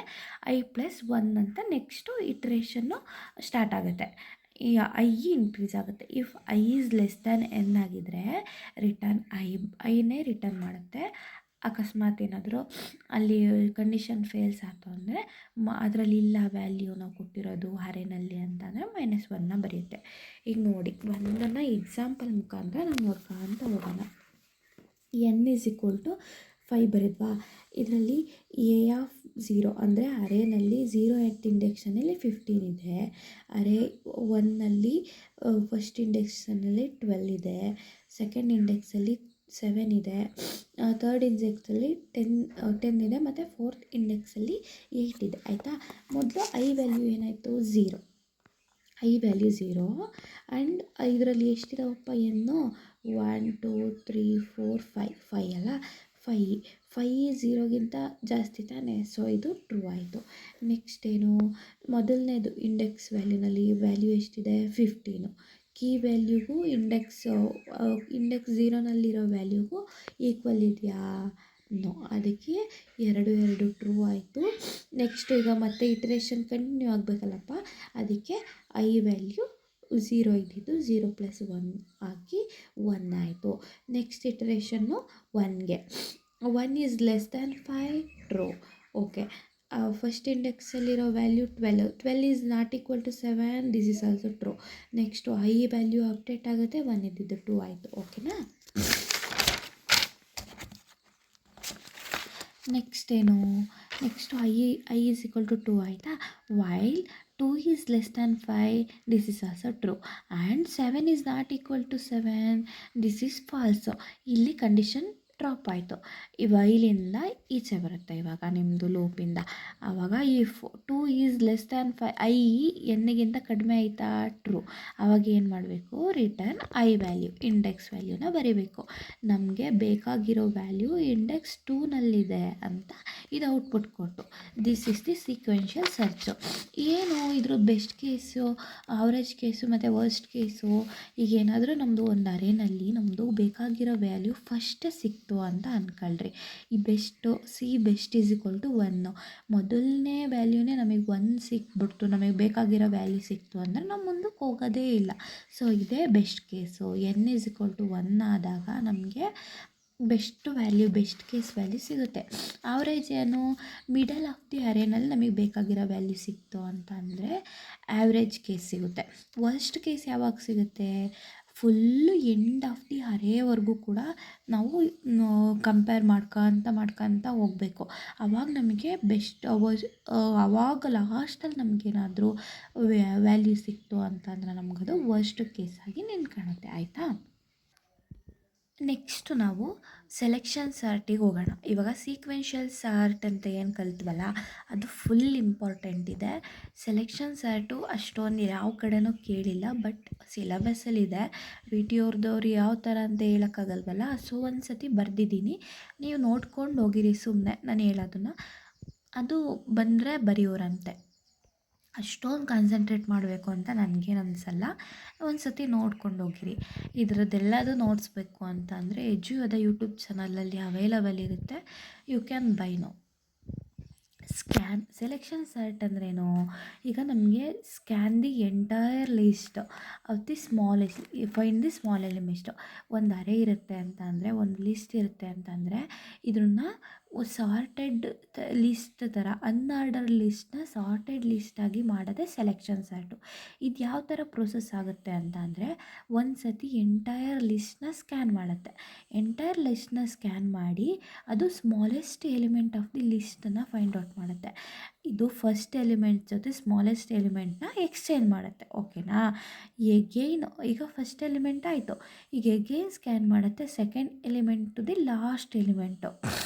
I+1 ಅಂತ ನೆಕ್ಸ್ಟು ಇಟ್ರೇಷನ್ನು ಸ್ಟಾರ್ಟ್ ಆಗುತ್ತೆ. ಈ ಐ ಇನ್ಕ್ರೀಸ್ ಆಗುತ್ತೆ. If I is less than N ಆಗಿದ್ದರೆ ರಿಟರ್ನ್ ಐನೇ ರಿಟರ್ನ್ ಮಾಡುತ್ತೆ. ಅಕಸ್ಮಾತ್ ಏನಾದರೂ ಅಲ್ಲಿ ಕಂಡೀಷನ್ ಫೇಲ್ಸ್ ಆಯಿತು ಅಂದರೆ ಅದರಲ್ಲಿ ಇಲ್ಲ ವ್ಯಾಲ್ಯೂ ನಾವು ಕೊಟ್ಟಿರೋದು ಅರೇನಲ್ಲಿ ಅಂತಂದರೆ -1ನ ಬರೆಯುತ್ತೆ. ಈಗ ನೋಡಿ, ಒಂದನ್ನು ಎಕ್ಸಾಂಪಲ್ ಮುಖಾಂತರ ನಾವು ನೋಡ್ಕೊಂತ ಹೋಗೋಣ. n = 5 ಬರಿದ್ವಾ? ಇದರಲ್ಲಿ ಎ ಆಫ್ 0 ಅಂದರೆ ಅರೇನಲ್ಲಿ 0th ಇಂಡೆಕ್ಸನಲ್ಲಿ 15 ಇದೆ. ಅರೇ 1ನಲ್ಲಿ ಫಸ್ಟ್ ಇಂಡೆಕ್ಸನಲ್ಲಿ 12 ಇದೆ. ಸೆಕೆಂಡ್ ಇಂಡೆಕ್ಸಲ್ಲಿ 7 ಇದೆ. ಥರ್ಡ್ ಇಂಡೆಕ್ಸಲ್ಲಿ 10 ಇದೆ. ಮತ್ತು ಫೋರ್ತ್ ಇಂಡೆಕ್ಸಲ್ಲಿ 8 ಇದೆ. ಆಯಿತಾ? ಮೊದಲು ಐ ವ್ಯಾಲ್ಯೂ ಏನಾಯಿತು? 0. I value 0. ಆ್ಯಂಡ್ ಇದರಲ್ಲಿ ಎಷ್ಟಿದಾವಪ್ಪ ಎನ್ನು? 1 2 3 4 5 ಅಲ್ಲ. 5 0ಗಿಂತ ಜಾಸ್ತಿ ತಾನೇ, ಸೊ ಇದು ಟ್ರೂ ಆಯಿತು. ನೆಕ್ಸ್ಟ್ ಏನು? ಮೊದಲನೇದು ಇಂಡೆಕ್ಸ್ ವ್ಯಾಲ್ಯೂನಲ್ಲಿ ವ್ಯಾಲ್ಯೂ ಎಷ್ಟಿದೆ? 15. ಕೀ ವ್ಯಾಲ್ಯೂಗೂ ಇಂಡೆಕ್ಸ್ 0ನಲ್ಲಿರೋ ವ್ಯಾಲ್ಯೂಗೂ ಈಕ್ವಲ್ ಇದೆಯಾ? ನೋ. ಅದಕ್ಕೆ 2 ಟ್ರೂ ಆಯಿತು. ನೆಕ್ಸ್ಟ್ ಈಗ ಮತ್ತೆ ಇಟ್ರೇಷನ್ ಕಂಟಿನ್ಯೂ ಆಗಬೇಕಲ್ಲಪ್ಪ, ಅದಕ್ಕೆ ಐ ವ್ಯಾಲ್ಯೂ 0 ಇದ್ದಿದ್ದು 0 + 1 ಹಾಕಿ 1 ಆಯಿತು. ನೆಕ್ಸ್ಟ್ ಇಟ್ರೇಷನ್ನು 1ಗೆ 1 is less than 5 true. Okay. First ಇಂಡೆಕ್ಸಲ್ಲಿರೋ value 12 is not equal to 7. This is also true. Next I value update ಆಗುತ್ತೆ. 1 ಇದ್ದಿದ್ದು 2 ಆಯಿತು. ಓಕೆನಾ? ನೆಕ್ಸ್ಟ್ ಏನು? Next I is equal to 2 ಆಯಿತಾ? While 2 is less than 5. This is also true. And 7 is not equal to 7. This is false. ಇಲ್ಲಿ condition drop ಆಯಿತು. ಇಲ್ಲಿಂದ ಈಚೆ ಬರುತ್ತೆ ಇವಾಗ ನಿಮ್ಮದು ಲೂಪಿಂದ. ಆವಾಗ ಈ 2 ಈಸ್ ಲೆಸ್ ದ್ಯಾನ್ 5 ಐ ಎನ್ನಿಗಿಂತ ಕಡಿಮೆ ಆಯಿತಾ? ಟ್ರೂ. ಆವಾಗ ಏನು ಮಾಡಬೇಕು? ರಿಟರ್ನ್ ಐ ವ್ಯಾಲ್ಯೂ ಇಂಡೆಕ್ಸ್ ವ್ಯಾಲ್ಯೂನ ಬರೀಬೇಕು. ನಮಗೆ ಬೇಕಾಗಿರೋ ವ್ಯಾಲ್ಯೂ ಇಂಡೆಕ್ಸ್ 2ನಲ್ಲಿದೆ ಅಂತ ಇದು ಔಟ್ಪುಟ್ ಕೊಟ್ಟು. This is the sequential search. ಏನು ಇದ್ರ ಬೆಸ್ಟ್ ಕೇಸು, ಆವ್ರೇಜ್ ಕೇಸು ಮತ್ತು ವರ್ಸ್ಟ್ ಕೇಸು? ಈಗ ಏನಾದರೂ ನಮ್ಮದು ಒಂದು ಅರೇನಲ್ಲಿ ನಮ್ಮದು ಬೇಕಾಗಿರೋ ವ್ಯಾಲ್ಯೂ ಫಸ್ಟೇ ಸಿಕ್ತು ಅಂತ ಅಂದ್ಕೊಳ್ರಿ. ಈ ಬೆಸ್ಟ್ ಈಸ್ ಈಕ್ವಲ್ ಟು 1. ಮೊದಲನೇ ವ್ಯಾಲ್ಯೂನೇ ನಮಗೆ 1 ಸಿಕ್ಬಿಡ್ತು, ನಮಗೆ ಬೇಕಾಗಿರೋ ವ್ಯಾಲ್ಯೂ ಸಿಕ್ತು ಅಂದರೆ ನಾವು ಮುಂದಕ್ಕೆ ಹೋಗೋದೇ ಇಲ್ಲ. ಸೊ ಇದೇ best case. n is equal to 1 ಆದಾಗ ನಮಗೆ ಬೆಸ್ಟ್ ಕೇಸ್ ವ್ಯಾಲ್ಯೂ ಸಿಗುತ್ತೆ. ಆವ್ರೇಜ್ ಏನು? ಮಿಡಲ್ ಆಫ್ ದಿ ಅರೇನಲ್ಲಿ ನಮಗೆ ಬೇಕಾಗಿರೋ ವ್ಯಾಲ್ಯೂ ಸಿಕ್ತು ಅಂತ ಅಂದರೆ ಆವ್ರೇಜ್ ಕೇಸ್ ಸಿಗುತ್ತೆ. ವರ್ಸ್ಟ್ ಕೇಸ್ ಯಾವಾಗ ಸಿಗುತ್ತೆ? ಫುಲ್ಲು ಎಂಡ್ ಆಫ್ ದಿ ಅರೇವರೆಗೂ ಕೂಡ ನಾವು ಕಂಪೇರ್ ಮಾಡ್ಕೊತ ಹೋಗಬೇಕು. ಆವಾಗ ನಮಗೆ ಆವಾಗ ಲಾಸ್ಟಲ್ಲಿ ನಮಗೇನಾದರೂ ವ್ಯಾಲ್ಯೂ ಸಿಕ್ತು ಅಂತಂದರೆ ನಮಗದು ವರ್ಸ್ಟ್ ಕೇಸಾಗಿ ನಿಂತ್ಕೊಳ್ಳುತ್ತೆ. ಆಯಿತಾ? ನೆಕ್ಸ್ಟು ನಾವು ಸೆಲೆಕ್ಷನ್ ಸಾರ್ಟಿಗೆ ಹೋಗೋಣ. ಇವಾಗ ಸೀಕ್ವೆನ್ಷಿಯಲ್ ಸಾರ್ಟ್ ಅಂತ ಏನು ಕಲಿತ್ವಲ್ಲ, ಅದು ಫುಲ್ ಇಂಪಾರ್ಟೆಂಟ್ ಇದೆ. ಸೆಲೆಕ್ಷನ್ ಸಾರ್ಟು ಅಷ್ಟೊಂದು ಯಾವ ಕಡೆನೂ ಕೇಳಿಲ್ಲ, ಬಟ್ ಸಿಲಬಸ್ಸಲ್ಲಿದೆ. ಅವ್ರದ್ದು ಯಾವ ಥರ ಅಂತ ಹೇಳೋಕ್ಕಾಗಲ್ವಲ್ಲ, ಸೊ ಒಂದು ಸತಿ ಬರೆದಿದ್ದೀನಿ, ನೀವು ನೋಡ್ಕೊಂಡು ಹೋಗಿರಿ. ಸುಮ್ಮನೆ ನಾನು ಹೇಳೋದನ್ನು ಅದು ಬಂದರೆ ಬರೆಯೋರಂತೆ. ಅಷ್ಟೊಂದು ಕಾನ್ಸಂಟ್ರೇಟ್ ಮಾಡಬೇಕು ಅಂತ ನನಗೇನು ಅನಿಸಲ್ಲ. ಒಂದು ಸತಿ ನೋಡ್ಕೊಂಡು ಹೋಗಿರಿ. ಇದರದ್ದೆಲ್ಲದು ನೋಡಿಸ್ಬೇಕು ಅಂತ ಅಂದರೆ ಎಜುಯೋದ ಯೂಟ್ಯೂಬ್ ಚಾನಲಲ್ಲಿ ಅವೈಲಬಲ್ ಇರುತ್ತೆ. You can buy no. Selection sort ಅಂದ್ರೇನು? ಈಗ ನಮಗೆ scan the entire list of the smallest, find the small element. ಒಂದು ಅರೇ ಇರುತ್ತೆ ಅಂತ ಅಂದರೆ, ಒಂದು ಲಿಸ್ಟ್ ಇರುತ್ತೆ ಅಂತಂದರೆ, ಇದನ್ನು ಸಾರ್ಟೆಡ್ ಲಿಸ್ಟ್ ಥರ, ಅನ್ಆರ್ಡರ್ ಲಿಸ್ಟ್ನ ಸಾರ್ಟೆಡ್ ಲಿಸ್ಟಾಗಿ ಮಾಡೋದೇ ಸೆಲೆಕ್ಷನ್ ಸರ್ಟು. ಇದು ಯಾವ ಥರ ಪ್ರೋಸೆಸ್ ಆಗುತ್ತೆ ಅಂತ ಅಂದರೆ, ಒಂದು ಸತಿ ಎಂಟೈರ್ ಲಿಸ್ಟ್ನ ಸ್ಕ್ಯಾನ್ ಮಾಡುತ್ತೆ. ಎಂಟೈರ್ ಲಿಸ್ಟ್ನ ಸ್ಕ್ಯಾನ್ ಮಾಡಿ ಅದು ಸ್ಮಾಲೆಸ್ಟ್ ಎಲಿಮೆಂಟ್ ಆಫ್ ದಿ ಲಿಸ್ಟನ್ನು ಫೈಂಡ್ ಔಟ್ ಮಾಡುತ್ತೆ. ಇದು ಫಸ್ಟ್ ಎಲಿಮೆಂಟ್ ಜೊತೆ ಸ್ಮಾಲೆಸ್ಟ್ ಎಲಿಮೆಂಟ್ನ ಎಕ್ಸ್ಚೇಂಜ್ ಮಾಡುತ್ತೆ. ಓಕೆನಾ? ಎಗೈನ್ ಈಗ ಫಸ್ಟ್ ಎಲಿಮೆಂಟ್ ಆಯಿತು, ಈಗ ಎಗೈನ್ ಸ್ಕ್ಯಾನ್ ಮಾಡುತ್ತೆ second element to the last element.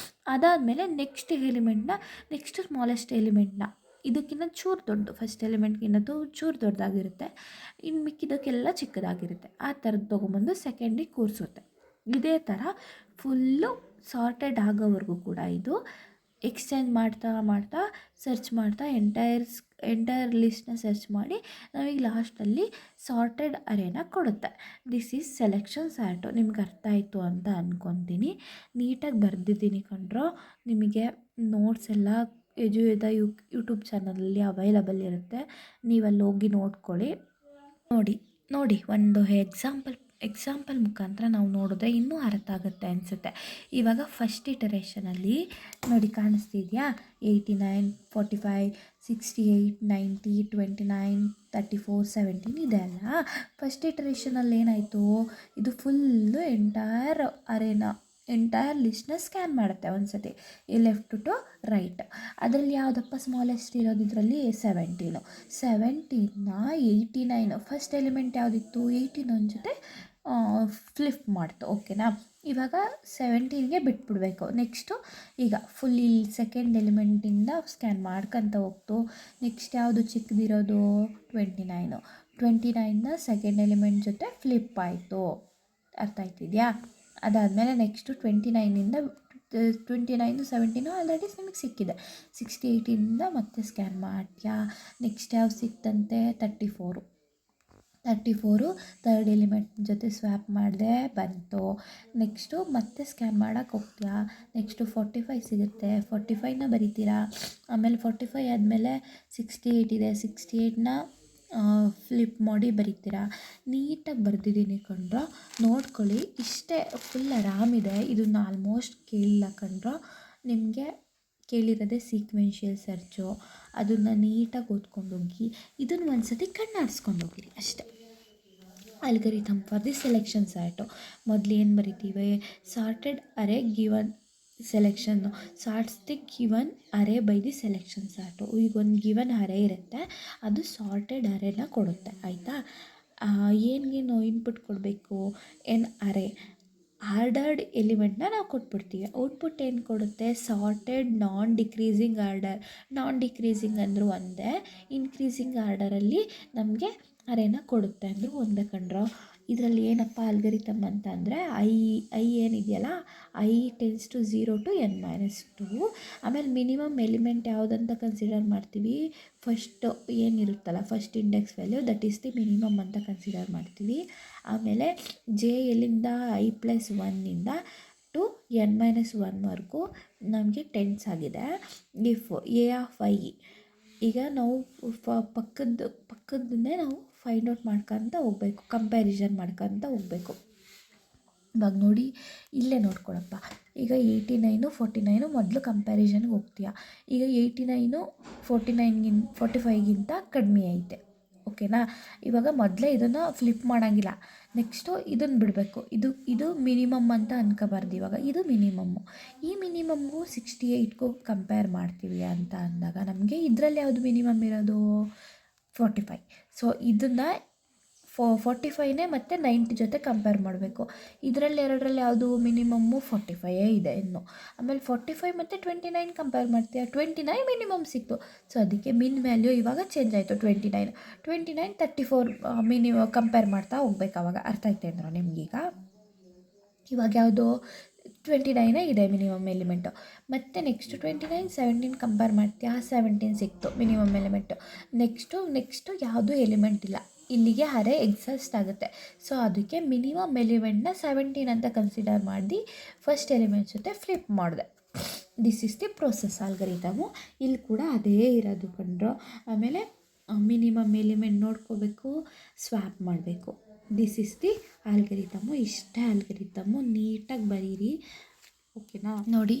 ಅದಾದಮೇಲೆ ನೆಕ್ಸ್ಟ್ ಎಲಿಮೆಂಟ್ನ, ನೆಕ್ಸ್ಟ್ ಸ್ಮಾಲೆಸ್ಟ್ ಎಲಿಮೆಂಟ್ನ, ಇದಕ್ಕಿಂತ ಚೂರು ದೊಡ್ಡ, ಫಸ್ಟ್ ಎಲಿಮೆಂಟ್ಗಿಂತ ಚೂರು ದೊಡ್ಡದಾಗಿರುತ್ತೆ, ಇನ್ನು ಮಿಕ್ಕಿದ್ದಕ್ಕೆಲ್ಲ ಚಿಕ್ಕದಾಗಿರುತ್ತೆ. ಆ ಥರದ್ದು ತೊಗೊಂಬಂದು ಸೆಕೆಂಡಿಗೆ ಕೂರಿಸುತ್ತೆ. ಇದೇ ಥರ ಫುಲ್ಲು ಸಾರ್ಟೆಡ್ ಆಗೋವರೆಗೂ ಕೂಡ ಇದು ಎಕ್ಸ್ಚೇಂಜ್ ಮಾಡ್ತಾ ಮಾಡ್ತಾ ಸರ್ಚ್ ಮಾಡ್ತಾ ಎಂಟೈರ್ ಲಿಸ್ಟ್ನ ಸರ್ಚ್ ಮಾಡಿ ನಮಗೆ ಲಾಸ್ಟಲ್ಲಿ ಸಾರ್ಟೆಡ್ ಅರೇನ ಕೊಡುತ್ತೆ. This is selection sort. ನಿಮ್ಗೆ ಅರ್ಥ ಆಯಿತು ಅಂತ ಅಂದ್ಕೊತೀನಿ. ನೀಟಾಗಿ ಬರೆದಿದ್ದೀನಿ ಕಣ್ರೋ. ನಿಮಗೆ ನೋಟ್ಸ್ ಎಲ್ಲ ಯೂಟ್ಯೂಬ್ ಚಾನಲಲ್ಲಿ ಅವೈಲಬಲ್ ಇರುತ್ತೆ, ನೀವಲ್ಲಿ ಹೋಗಿ ನೋಡ್ಕೊಳ್ಳಿ. ನೋಡಿ ಒಂದು ಎಕ್ಸಾಂಪಲ್ ಮುಖಾಂತರ ನಾವು ನೋಡಿದ್ರೆ ಇನ್ನೂ ಅರ್ಥ ಆಗುತ್ತೆ ಅನಿಸುತ್ತೆ. ಇವಾಗ ಫಸ್ಟ್ ಇಟರೇಷನಲ್ಲಿ ನೋಡಿ ಕಾಣಿಸ್ತಿದೆಯಾ, 89, 45, 68, 90, 29, 34, 17 ಇದೆ ಅಲ್ಲ. ಫಸ್ಟ್ ಇಟರೇಷನಲ್ಲಿ ಏನಾಯಿತು, ಇದು ಫುಲ್ಲು ಎಂಟೈರ್ ಲಿಸ್ಟ್ನ ಸ್ಕ್ಯಾನ್ ಮಾಡುತ್ತೆ ಒಂದು ಸತಿ, ಲೆಫ್ಟ್ ಟು ರೈಟ್. ಅದರಲ್ಲಿ ಯಾವುದಪ್ಪ ಸ್ಮಾಲೆಸ್ಟ್ ಇರೋದು? ಇದರಲ್ಲಿ 17ನ 89, ಫಸ್ಟ್ ಎಲಿಮೆಂಟ್ ಯಾವುದಿತ್ತು 18 ಜೊತೆ ಫ್ಲಿಪ್ ಮಾಡ್ತು. ಓಕೆನಾ? ಇವಾಗ 17ಗೆ ಬಿಟ್ಬಿಡ್ಬೇಕು. ನೆಕ್ಸ್ಟು ಈಗ ಫುಲ್ ಇಲ್ಲಿ ಸೆಕೆಂಡ್ ಎಲಿಮೆಂಟಿಂದ ಸ್ಕ್ಯಾನ್ ಮಾಡ್ಕೊತ ಹೋಗ್ತು. ನೆಕ್ಸ್ಟ್ ಯಾವುದು ಚಿಕ್ಕದಿರೋದು 29ನ ಸೆಕೆಂಡ್ ಎಲಿಮೆಂಟ್ ಜೊತೆ ಫ್ಲಿಪ್ ಆಯಿತು. ಅರ್ಥ ಆಯ್ತಿದೆಯಾ? ಅದಾದಮೇಲೆ ನೆಕ್ಸ್ಟು 29 17 ಆಲ್ರೆಡಿ ನಿಮಗೆ ಸಿಕ್ಕಿದೆ. 68ಇಂದ ಮತ್ತೆ ಸ್ಕ್ಯಾನ್ ಮಾಡ್ತೀಯಾ. ನೆಕ್ಸ್ಟ್ ಯಾವ್ದು ಸಿಕ್ತಂತೆ 34 ಥರ್ಡ್ ಎಲಿಮೆಂಟ್ ಜೊತೆ ಸ್ವ್ಯಾಪ್ ಮಾಡಿದೆ, ಬಂತು. ನೆಕ್ಸ್ಟು ಮತ್ತೆ ಸ್ಕ್ಯಾನ್ ಮಾಡೋಕ್ಕೆ ಹೋಗ್ತೀಯಾ. ನೆಕ್ಸ್ಟು 45 ಸಿಗುತ್ತೆ, 45ನ ಬರಿತೀರಾ. ಆಮೇಲೆ 45 ಆದಮೇಲೆ 68 ಇದೆ, 68ನ ಫ್ಲಿಪ್ ಮಾಡಿ ಬರೀತೀರಾ. ನೀಟಾಗಿ ಬರೆದಿದ್ದೀನಿ ಕಣ್ರೋ, ನೋಡ್ಕೊಳ್ಳಿ. ಇಷ್ಟೇ, ಫುಲ್ ಆರಾಮಿದೆ. ಇದನ್ನ ಆಲ್ಮೋಸ್ಟ್ ಕೇಳಿಲ್ಲ ಕಣ್ರೋ. ನಿಮಗೆ ಕೇಳಿರೋದೇ ಸೀಕ್ವೆನ್ಷಿಯಲ್ ಸರ್ಚು. ಅದನ್ನು ನೀಟಾಗಿ ಓದ್ಕೊಂಡೋಗಿ ಇದನ್ನು ಒಂದು ಸತಿ ಕಣ್ಣಾಡಿಸ್ಕೊಂಡೋಗಿರಿ ಅಷ್ಟೇ. Algorithm for the selection sort. ಮೊದಲು ಏನು ಬರಿತೀವಿ, sorted array given selection, sorts the given array by the selection sort. ಈಗ ಒಂದು ಗಿವನ್ ಅರೇ ಇರುತ್ತೆ, ಅದು ಸಾರ್ಟೆಡ್ ಅರೇನ ಕೊಡುತ್ತೆ. ಆಯಿತಾ? ಏನಿಗೇನು ಇನ್ಪುಟ್ ಕೊಡಬೇಕು, ಅರೇ ಆರ್ಡರ್ಡ್ ಎಲಿಮೆಂಟ್ನ ನಾವು ಕೊಟ್ಬಿಡ್ತೀವಿ. ಔಟ್ಪುಟ್ ಏನು ಕೊಡುತ್ತೆ, ಸಾರ್ಟೆಡ್ ನಾನ್ ಡಿಕ್ರೀಸಿಂಗ್ ಆರ್ಡರ್. ನಾನ್ ಡಿಕ್ರೀಸಿಂಗ್ ಅಂದರೂ ಒಂದೇ, ಇನ್ಕ್ರೀಸಿಂಗ್ ಆರ್ಡರಲ್ಲಿ ನಮಗೆ ಅರೇನ ಕೊಡುತ್ತೆ ಅಂದರೂ ಒಂದೇ ಕಣ್ರೋ. ಇದರಲ್ಲಿ ಏನಪ್ಪ ಅಲ್ಗರಿಥಮ್ ಅಂತ ಅಂದರೆ, ಐ ಏನಿದೆಯಲ್ಲ, i tends to 0 to n-2. ಆಮೇಲೆ ಮಿನಿಮಮ್ ಎಲಿಮೆಂಟ್ ಯಾವುದಂತ ಕನ್ಸಿಡರ್ ಮಾಡ್ತೀವಿ, ಫಸ್ಟ್ ಏನಿರುತ್ತಲ್ಲ first index value, that is the minimum ಅಂತ ಕನ್ಸಿಡರ್ ಮಾಡ್ತೀವಿ. ಆಮೇಲೆ ಜೆ ಎಲ್ಲಿಂದ i+1 ಟು n-1ವರೆಗೂ ನಮಗೆ ಟೆನ್ಸ್ ಆಗಿದೆ. ಇಫ್ ಎ ಆಫ್ ಐ, ಈಗ ನಾವು ಪಕ್ಕದನ್ನೇ ನಾವು ಫೈಂಡ್ ಔಟ್ ಮಾಡ್ಕೊತ ಹೋಗಬೇಕು, ಕಂಪ್ಯಾರಿಸನ್ ಮಾಡ್ಕೊತ ಹೋಗಬೇಕು. ಇವಾಗ ನೋಡಿ, ಇಲ್ಲೇ ನೋಡ್ಕೊಳಪ್ಪ. ಈಗ 89, 49 ಮೊದಲು ಕಂಪ್ಯಾರಿಸನ್ಗೆ ಹೋಗ್ತೀಯಾ. ಈಗ 89 45ಗಿಂತ ಕಡಿಮೆ ಐತೆ. ಓಕೆನಾ? ಇವಾಗ ಮೊದಲೇ ಇದನ್ನು ಫ್ಲಿಪ್ ಮಾಡೋಂಗಿಲ್ಲ. ನೆಕ್ಸ್ಟು ಇದನ್ನು ಬಿಡಬೇಕು. ಇದು ಮಿನಿಮಮ್ ಅಂತ ಅನ್ಕೋಬಾರ್ದು. ಇವಾಗ ಇದು ಮಿನಿಮಮ್ಮು. ಈ ಮಿನಿಮಮ್ಗೂ 68ಗೂ ಕಂಪೇರ್ ಮಾಡ್ತೀವಿ ಅಂತ ಅಂದಾಗ ನಮಗೆ ಇದರಲ್ಲಿ ಯಾವುದು ಮಿನಿಮಮ್ ಇರೋದು 45. ಸೊ ಇದನ್ನು 45ನೇ ಮತ್ತು 90 ಜೊತೆ ಕಂಪೇರ್ ಮಾಡಬೇಕು. ಇದರಲ್ಲಿ ಎರಡರಲ್ಲಿ ಯಾವುದು ಮಿನಿಮಮ್ಮು 45 ಇದೆ ಇನ್ನು. ಆಮೇಲೆ 45 ಮತ್ತು 29 ಕಂಪೇರ್ ಮಾಡ್ತೀಯ, 29 ಮಿನಿಮಮ್ ಸಿಕ್ತು. ಸೊ ಅದಕ್ಕೆ ಮಿನ್ ವ್ಯಾಲ್ಯೂ ಇವಾಗ ಚೇಂಜ್ ಆಯಿತು, 29, 34 ಕಂಪೇರ್ ಮಾಡ್ತಾ ಹೋಗ್ಬೇಕು. ಅವಾಗ ಅರ್ಥ ಆಯ್ತು ಅಂದ್ರೆ ನಿಮಗೀಗ. ಇವಾಗ ಯಾವುದು 29 ಇದೆ ಮಿನಿಮಮ್ ಎಲಿಮೆಂಟು. ಮತ್ತು ನೆಕ್ಸ್ಟು 29, 17 ಕಂಪೇರ್ ಮಾಡ್ತೀಯಾ, 17 ಸಿಕ್ತು ಮಿನಿಮಮ್ ಎಲಿಮೆಂಟು. ನೆಕ್ಸ್ಟು ಯಾವುದೂ ಎಲಿಮೆಂಟ್ ಇಲ್ಲ, ಇಲ್ಲಿಗೆ ಅರೇ ಎಕ್ಸಾಸ್ಟ್ ಆಗುತ್ತೆ. ಸೊ ಅದಕ್ಕೆ ಮಿನಿಮಮ್ ಎಲಿಮೆಂಟ್ನ 17 ಅಂತ ಕನ್ಸಿಡರ್ ಮಾಡಿ ಫಸ್ಟ್ ಎಲಿಮೆಂಟ್ ಜೊತೆ ಫ್ಲಿಪ್ ಮಾಡಿದೆ. This is the process algorithm. ಇಲ್ಲಿ ಕೂಡ ಅದೇ ಇರೋದು ಕಂಡ್ರೋ. ಆಮೇಲೆ ಮಿನಿಮಮ್ ಎಲಿಮೆಂಟ್ ನೋಡ್ಕೋಬೇಕು, ಸ್ವ್ಯಾಪ್ ಮಾಡಬೇಕು. This is the algorithm. ಇಷ್ಟೇ ಆಲ್ಗರಿದಮು, ನೀಟಾಗಿ ಬರೀರಿ ಓಕೆನಾ. ನೋಡಿ,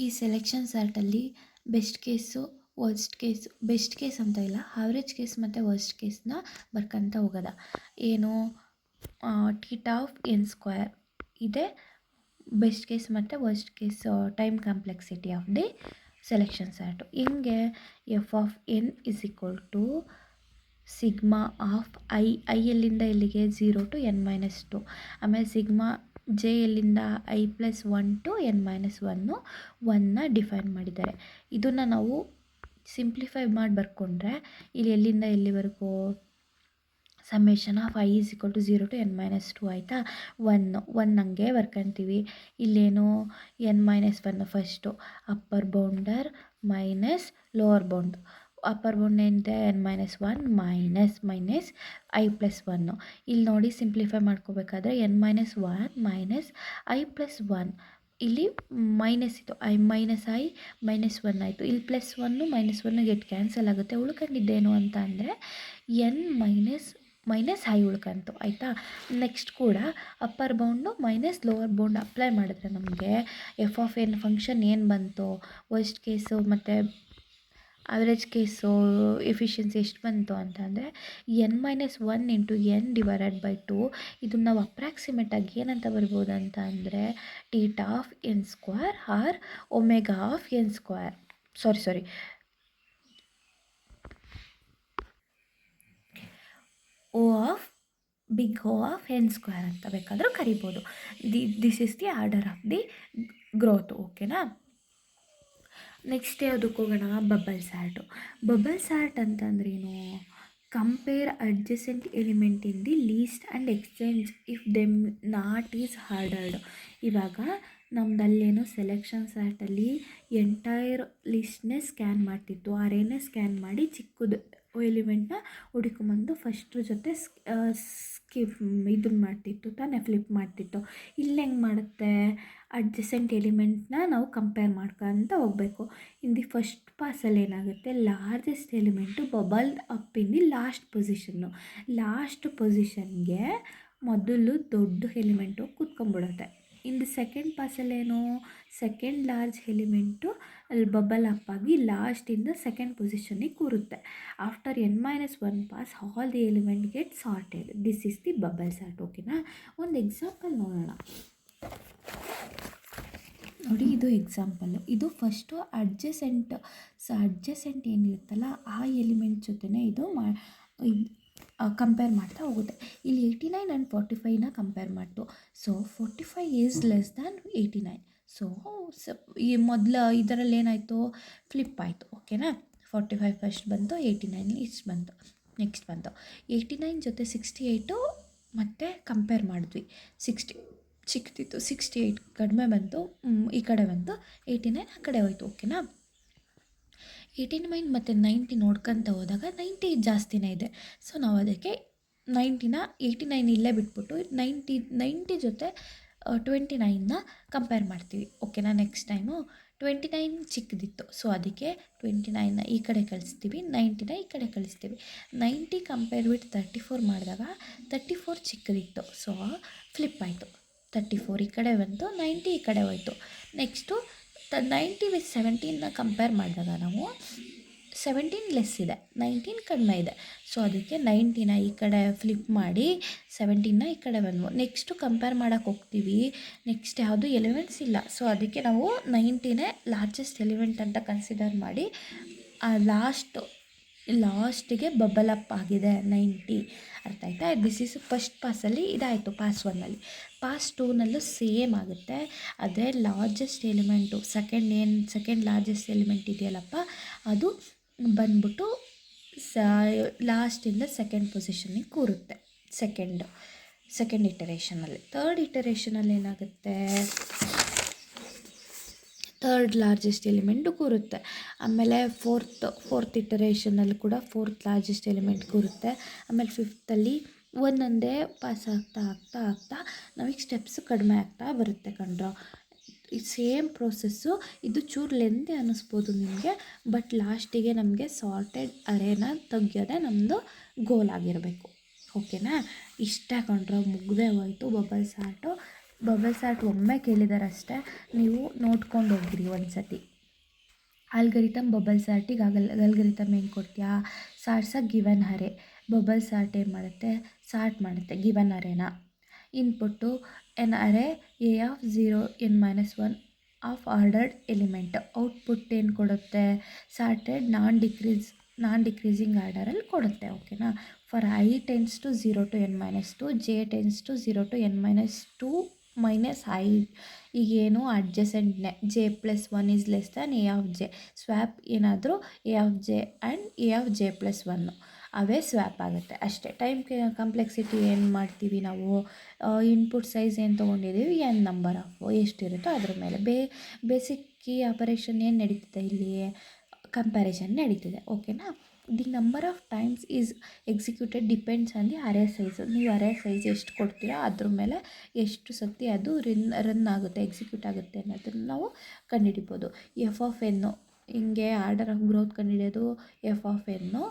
ಈ ಸೆಲೆಕ್ಷನ್ ಸಾರ್ಟಲ್ಲಿ best case, worst case, best case ಅಂತ ಇಲ್ಲ, ಆವ್ರೇಜ್ ಕೇಸ್ ಮತ್ತು ವರ್ಸ್ಟ್ ಕೇಸ್ನ ಬರ್ಕೊಂತ ಹೋಗೋದ. ಏನು ಥೀಟಾ ಆಫ್ ಎನ್ ಸ್ಕ್ವೇರ್ ಇದೆ ಬೆಸ್ಟ್ ಕೇಸ್ ಮತ್ತು worst case time complexity of the selection sort. ಹಿಂಗೆ F of N is equal to sigma of I ಎಲ್ಲಿಂದ ಎಲ್ಲಿಗೆ 0 to n-2, ಆಮೇಲೆ ಸಿಗ್ಮಾ ಜೆ ಎಲ್ಲಿಂದ i+1 to n-1 1ನ ಡಿಫೈನ್ ಮಾಡಿದ್ದಾರೆ. ಇದನ್ನು ನಾವು ಸಿಂಪ್ಲಿಫೈ ಮಾಡಿ ಬರ್ಕೊಂಡ್ರೆ ಇಲ್ಲಿ ಎಲ್ಲಿಂದ ಎಲ್ಲಿವರೆಗೂ summation of i is equal to 0 to n-2 ಆಯಿತಾ. 1 ಹಂಗೆ ಬರ್ಕೊಂತೀವಿ. ಇಲ್ಲೇನು n-1 first upper bound minus lower bound. Upper bound ಏನಿದೆ n-1 ಮೈನಸ್ i+1. ಇಲ್ಲಿ ನೋಡಿ ಸಿಂಪ್ಲಿಫೈ ಮಾಡ್ಕೋಬೇಕಾದ್ರೆ n-1 ಮೈನಸ್ i+1, ಇಲ್ಲಿ ಮೈನಸ್ ಇತ್ತು i-1 ಆಯಿತು. ಇಲ್ಲಿ +1 ಗೆಟ್ ಕ್ಯಾನ್ಸಲ್ ಆಗುತ್ತೆ. ಉಳ್ಕೊಂಡಿದ್ದೇನು ಅಂತ ಅಂದರೆ ಮೈನಸ್ i ಉಳ್ಕಂತು ಆಯಿತಾ. ನೆಕ್ಸ್ಟ್ ಕೂಡ upper bound minus lower bound apply ಮಾಡಿದ್ರೆ ನಮಗೆ ಎಫ್ ಆಫ್ ಎನ್ ಫಂಕ್ಷನ್ ಏನು ಬಂತು, ವರ್ಸ್ಟ್ ಕೇಸು ಮತ್ತು ಆವ್ರೇಜ್ ಕೇಸು ಎಫಿಷಿಯನ್ಸಿ ಎಷ್ಟು ಬಂತು ಅಂತಂದರೆ n-1 ಇಂಟು n/2. ಇದನ್ನು ನಾವು ಅಪ್ರಾಕ್ಸಿಮೇಟಾಗಿ ಏನಂತ ಬರ್ಬೋದು ಅಂತ ಅಂದರೆ theta of N square or omega of N square, sorry big O of N square ಅಂತ ಬೇಕಾದರೂ ಕರಿಬೋದು. This is the order of the growth ಓಕೆನಾ. ನೆಕ್ಸ್ಟ್ ಯಾವುದಕ್ಕೆ ಹೋಗೋಣ, ಬಬಲ್ ಸಾರ್ಟ್ ಅಂತಂದ್ರೇನು, compare adjacent element in the list and exchange if them not is ordered. ಇವಾಗ ನಮ್ದಲ್ಲೇನು selection ಸಾರ್ಟಲ್ಲಿ ಎಂಟೈರ್ ಲಿಸ್ಟ್ನೇ ಸ್ಕ್ಯಾನ್ ಮಾಡ್ತಿತ್ತು, ಅರೇನೇ ಸ್ಕ್ಯಾನ್ ಮಾಡಿ ಚಿಕ್ಕದು ಎಲಿಮೆಂಟ್ನ ಹುಡುಕೊಂಬಂದು ಫಸ್ಟ್ರ ಜೊತೆ ಇದನ್ನು ಮಾಡ್ತಿತ್ತು ತಾನೇ, ಫ್ಲಿಪ್ ಮಾಡ್ತಿತ್ತು. ಇಲ್ಲಿ ಹೆಂಗೆ ಮಾಡುತ್ತೆ, ಅಡ್ಜಸೆಂಟ್ ಎಲಿಮೆಂಟ್ನ ನಾವು ಕಂಪೇರ್ ಮಾಡ್ಕೊತ ಹೋಗಬೇಕು. ಇನ್ ದಿ ಫಸ್ಟ್ ಪಾಸಲ್ಲಿ ಏನಾಗುತ್ತೆ, largest element bubble up in the last ಪೊಸಿಷನ್ಗೆ ಮೊದಲು ದೊಡ್ಡ ಎಲಿಮೆಂಟು ಕೂತ್ಕೊಂಡ್ಬಿಡುತ್ತೆ. ಇನ್ ದಿ ಸೆಕೆಂಡ್ ಪಾಸಲ್ಲೇನು, ಸೆಕೆಂಡ್ ಲಾರ್ಜ್ ಎಲಿಮೆಂಟು ಅಲ್ಲಿ ಬಬಲ್ ಅಪ್ ಆಗಿ ಲಾಸ್ಟಿಂದ ಸೆಕೆಂಡ್ ಪೊಸಿಷನ್ನಿಗೆ ಕೂರುತ್ತೆ. After n-1 pass all the element get sorted. This is the bubble sort ಓಕೆನಾ. ಒಂದು ಎಕ್ಸಾಂಪಲ್ ನೋಡೋಣ. ನೋಡಿ, ಇದು ಎಕ್ಸಾಂಪಲ್ಲು. ಇದು ಫಸ್ಟು ಅಡ್ಜಸೆಂಟ್ ಏನಿರುತ್ತಲ್ಲ ಆ ಎಲಿಮೆಂಟ್ ಜೊತೆನೇ ಇದು ಕಂಪೇರ್ ಮಾಡ್ತಾ ಹೋಗುತ್ತೆ. ಇಲ್ಲಿ 89 ಆ್ಯಂಡ್ 45ನ ಕಂಪೇರ್ ಮಾಡ್ತು. So 45 is less than 89. So ಈ ಮೊದಲು ಇದರಲ್ಲಿ ಏನಾಯಿತು, ಫ್ಲಿಪ್ ಆಯಿತು ಓಕೆನಾ. 45 ಫಸ್ಟ್ ಬಂತು, 89 ಇಷ್ಟು ಬಂತು. ನೆಕ್ಸ್ಟ್ ಬಂತು 89 ಜೊತೆ 68 ಮತ್ತೆ ಕಂಪೇರ್ ಮಾಡಿದ್ವಿ. 60 ಚಿಕ್ತಿತ್ತು, 68 ಕಡಿಮೆ ಬಂತು, ಈ ಕಡೆ ಬಂತು, 89 ಆ ಕಡೆ ಹೋಯ್ತು ಓಕೆನಾ. 89 ಮತ್ತು 90 ನೋಡ್ಕೊತ ಹೋದಾಗ 90 ಜಾಸ್ತಿನೇ ಇದೆ. ಸೊ ನಾವು ಅದಕ್ಕೆ 89 ಇಲ್ಲೇ ಬಿಟ್ಬಿಟ್ಟು 90 ಜೊತೆ 29ನ ಕಂಪೇರ್ ಮಾಡ್ತೀವಿ ಓಕೆನಾ. ನೆಕ್ಸ್ಟ್ ಟೈಮು 29 ಚಿಕ್ಕದಿತ್ತು, ಸೊ ಅದಕ್ಕೆ 29ನ ಈ ಕಡೆ ಕಳಿಸ್ತೀವಿ, 90ನ ಈ ಕಡೆ ಕಳಿಸ್ತೀವಿ. 90 ಕಂಪೇರ್ ವಿತ್ 34 ಮಾಡಿದಾಗ 34 ಚಿಕ್ಕದಿತ್ತು, ಸೊ ಫ್ಲಿಪ್ ಆಯಿತು. 34 ಈ ಕಡೆ ಬಂತು, 90 ಈ ಕಡೆ ಹೋಯಿತು. ನೆಕ್ಸ್ಟು 90 ವಿತ್ 17ನ ಕಂಪೇರ್ ಮಾಡಿದಾಗ ನಾವು 17 ಲೆಸ್ ಇದೆ, 19 ಕಡಿಮೆ ಇದೆ. ಸೊ ಅದಕ್ಕೆ 90ನ ಈ ಕಡೆ ಫ್ಲಿಪ್ ಮಾಡಿ 17ನ ಈ ಕಡೆ ಬಂದ್ವು. ನೆಕ್ಸ್ಟು ಕಂಪೇರ್ ಮಾಡೋಕ್ಕೆ ಹೋಗ್ತೀವಿ, ನೆಕ್ಸ್ಟ್ ಯಾವುದು ಎಲಿಮೆಂಟ್ಸ್ ಇಲ್ಲ. ಸೊ ಅದಕ್ಕೆ ನಾವು 90ನೇ ಲಾರ್ಜೆಸ್ಟ್ ಎಲಿಮೆಂಟ್ ಅಂತ ಕನ್ಸಿಡರ್ ಮಾಡಿ ಲಾಸ್ಟಿಗೆ ಬಬಲ್ ಅಪ್ ಆಗಿದೆ 90. ಅರ್ಥ ಆಯ್ತಾ. ದಿಸ್ ಈಸ್ ಫಸ್ಟ್ ಪಾಸಲ್ಲಿ ಇದಾಯಿತು. ಪಾಸ್ 1ನಲ್ಲಿ. ಪಾಸ್ 2ನಲ್ಲೂ ಸೇಮ್ ಆಗುತ್ತೆ. ಅದೇ largest element second largest element ಇದೆಯಲ್ಲಪ್ಪ, ಅದು ಬಂದ್ಬಿಟ್ಟು ಲಾಸ್ಟಿಂದ ಸೆಕೆಂಡ್ ಪೊಸಿಷನ್ನಿಗೆ ಕೂರುತ್ತೆ ಸೆಕೆಂಡ್ ಇಟರೇಷನಲ್ಲಿ. ಥರ್ಡ್ ಇಟರೇಷನಲ್ಲಿ ಏನಾಗುತ್ತೆ, ಥರ್ಡ್ ಲಾರ್ಜೆಸ್ಟ್ ಎಲಿಮೆಂಟು ಕೂರುತ್ತೆ. ಆಮೇಲೆ ಫೋರ್ತ್ ಇಟರೇಷನಲ್ಲಿ ಕೂಡ ಫೋರ್ತ್ ಲಾರ್ಜೆಸ್ಟ್ ಎಲಿಮೆಂಟ್ ಕೂರುತ್ತೆ. ಆಮೇಲೆ ಫಿಫ್ತಲ್ಲಿ ಒಂದೊಂದೇ ಪಾಸ್ ಆಗ್ತಾ ನಮಗೆ ಸ್ಟೆಪ್ಸು ಕಡಿಮೆ ಆಗ್ತಾ ಬರುತ್ತೆ ಕಂಡ್ರೋ. Same process. ಇದು ಚೂರು ಲೆಂತಿ ಅನ್ನಿಸ್ಬೋದು ನಿಮಗೆ, ಬಟ್ ಲಾಸ್ಟಿಗೆ ನಮಗೆ ಸಾರ್ಟೆಡ್ ಅರೇನ ತೆಗಿಯೋದೇ ನಮ್ಮದು ಗೋಲ್ ಆಗಿರಬೇಕು. ಓಕೆನಾ? ಇಷ್ಟ ಕಂಡ್ರೆ ಮುಗ್ದೇ ಹೋಯಿತು ಬಬಲ್ಸ್ ಆರ್ಟು. ಬಬಲ್ಸ್ ಆರ್ಟ್ ಒಮ್ಮೆ ಕೇಳಿದಾರೆ ಅಷ್ಟೇ, ನೀವು ನೋಡ್ಕೊಂಡು ಹೋಗ್ರಿ ಒಂದು ಸತಿ. ಆಲ್ಗರಿತಮ್ ಬಬಲ್ಸ್ ಆರ್ಟಿಗೆ ಆಲ್ಗರಿತಮ್ ಹೆಂಗೆ ಕೊಡ್ತೀಯಾ? ಸಾರ್ಟ್ಸಾಗಿ ಗಿವನ್ ಅರೇ. ಬಬಲ್ಸ್ ಆರ್ಟ್ ಏನು ಮಾಡುತ್ತೆ? ಸಾರ್ಟ್ ಮಾಡುತ್ತೆ ಗಿವನ್ ಅರೇನ. Input an array A of 0 n-1 of ordered element. Output ಏನು ಕೊಡುತ್ತೆ? ಸಾರ್ಟೆಡ್ ನಾನ್ ಡಿಕ್ರೀಸಿಂಗ್ ಆರ್ಡರಲ್ಲಿ ಕೊಡುತ್ತೆ. ಓಕೆನಾ? For I tends to 0 to n-2, j tends to 0 to n-2 minus I. ಈಗೇನು ಅಡ್ಜಸೆಂಟ್ನೇ j+1 is less than A of J. Swap ಏನಾದರೂ A of J and A of j+1 ಅವೇ swap ಆಗುತ್ತೆ ಅಷ್ಟೇ. Time complexity ಏನು ಮಾಡ್ತೀವಿ ನಾವು? Input size ಏನು ತೊಗೊಂಡಿದ್ದೀವಿ, n ನಂಬರ್ ಆಫ್ ಎಷ್ಟಿರುತ್ತೋ ಅದ್ರ ಮೇಲೆ ಬೇಸಿಕ್ ಕೀ ಆಪರೇಷನ್ ಏನು ನಡೀತಿದೆ ಇಲ್ಲಿ? ಕಂಪ್ಯಾರಿಸನ್ ನಡೀತಿದೆ. ಓಕೆನಾ? The number of times is executed depends on the array size. ನೀವು ಅರೇ ಸೈಜ್ ಎಷ್ಟು ಕೊಡ್ತೀರಾ ಅದ್ರ ಮೇಲೆ ಎಷ್ಟು ಸತಿ ಅದು ರನ್ ಆಗುತ್ತೆ, ಎಕ್ಸಿಕ್ಯೂಟ್ ಆಗುತ್ತೆ ಅನ್ನೋದನ್ನು ನಾವು ಕಂಡುಹಿಡಿಬೋದು. ಎಫ್ ಆಫ್ ಎನ್ನು, ಹಿಂಗೆ ಆರ್ಡರ್ ಆಫ್ ಗ್ರೋತ್ ಕಂಡುಹಿಡಿಯೋದು. ಎಫ್ ಆಫ್ ಎನ್ನು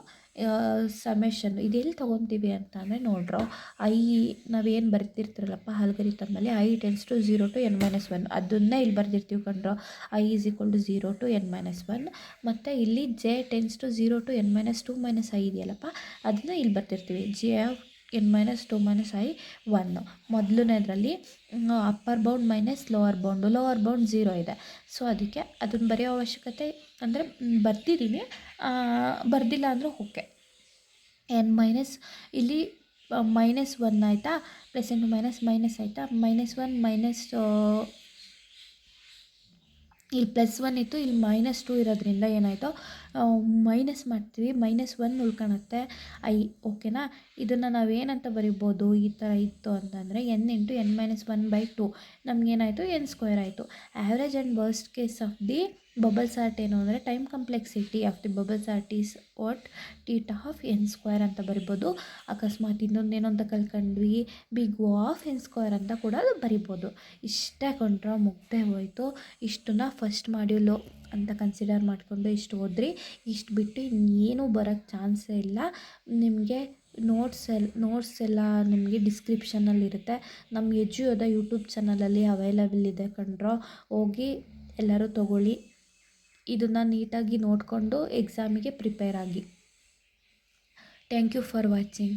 ಸಮೇಷನ್ ಇದೆಲ್ಲಿ ತೊಗೊತೀವಿ ಅಂತಂದರೆ ನೋಡ್ರೋ, ನಾವೇನು ಬರ್ತಿರ್ತೀರಲ್ಲಪ್ಪ ಆಲ್ಗರಿತಮಲ್ಲಿ I tends to 0 to n-1 ಅದನ್ನೇ ಇಲ್ಲಿ ಬರ್ದಿರ್ತೀವಿ ಕಂಡ್ರೋ. I is equal to 0 to n-1. ಮತ್ತು ಇಲ್ಲಿ j tends to 0 to n-2 minus I ಇದೆಯಲ್ಲಪ್ಪ, ಅದನ್ನ ಇಲ್ಲಿ ಬರ್ತಿರ್ತೀವಿ. j of n-2 minus I 1. ಮೊದಲನೇದರಲ್ಲಿ upper bound minus lower bound 0 ಇದೆ. ಸೊ ಅದಕ್ಕೆ ಅದನ್ನು ಬರೆಯೋ ಅವಶ್ಯಕತೆ ಅಂದರೆ ಬರ್ತಿದ್ದೀನಿ, ಬರ್ದಿಲ್ಲ ಅಂದರೂ ಓಕೆ. ಇಲ್ಲಿ -1 ಆಯಿತಾ, ಪ್ಲಸ್ ಇಂಟು ಮೈನಸ್ ಆಯಿತಾ, -1 ಮೈನಸ್ ಇಲ್ಲಿ +1 ಇತ್ತು, ಇಲ್ಲಿ -2 ಇರೋದ್ರಿಂದ ಏನಾಯಿತು, ಮೈನಸ್ ಮಾಡ್ತೀವಿ, -1 ಉಳ್ಕೊಳುತ್ತೆ I. ಓಕೆನಾ? ಇದನ್ನು ನಾವೇನಂತ ಬರಿಬೋದು? ಈ ಥರ ಇತ್ತು ಅಂತಂದರೆ n ಇಂಟು n-1/2 ನಮಗೇನಾಯಿತು, n² ಆಯಿತು. Average and worst case of the bubble sort ಏನು ಅಂದರೆ time complexity of the bubble sort is what? θ of n² ಅಂತ ಬರಿಬೋದು. ಅಕಸ್ಮಾತ್ ಇನ್ನೊಂದೇನೋ ಅಂತ ಕಲ್ತ್ಕೊಂಡ್ವಿ, ಬಿಗ್ O ಆಫ್ n² ಅಂತ ಕೂಡ ಬರಿಬೋದು. ಇಷ್ಟೇ ಕೊಂಡ್ರೆ ಮುಗ್ದೇ ಹೋಯಿತು. ಇಷ್ಟನ್ನ ಫಸ್ಟ್ ಮಾಡ್ಯೂಲು ಅಂತ ಕನ್ಸಿಡರ್ ಮಾಡಿಕೊಂಡು ಇಷ್ಟು ಓದ್ರಿ. ಇಷ್ಟು ಬಿಟ್ಟು ಇನ್ನೇನು ಬರೋಕ್ಕೆ ಚಾನ್ಸೇ ಇಲ್ಲ. ನಿಮಗೆ ನೋಟ್ಸ್ ಎಲ್ಲ ನಿಮಗೆ ಡಿಸ್ಕ್ರಿಪ್ಷನಲ್ಲಿರುತ್ತೆ. ನಮ್ಮ ಎಜುಯೋದ ಯೂಟ್ಯೂಬ್ ಚಾನಲಲ್ಲಿ ಅವೈಲಬಲ್ ಇದೆ ಕಣ್ರೋ, ಹೋಗಿ ಎಲ್ಲರೂ ತೊಗೊಳ್ಳಿ. ಇದನ್ನು ನೀಟಾಗಿ ನೋಡಿಕೊಂಡು ಎಕ್ಸಾಮಿಗೆ ಪ್ರಿಪೇರ್ ಆಗಿ. Thank you for watching.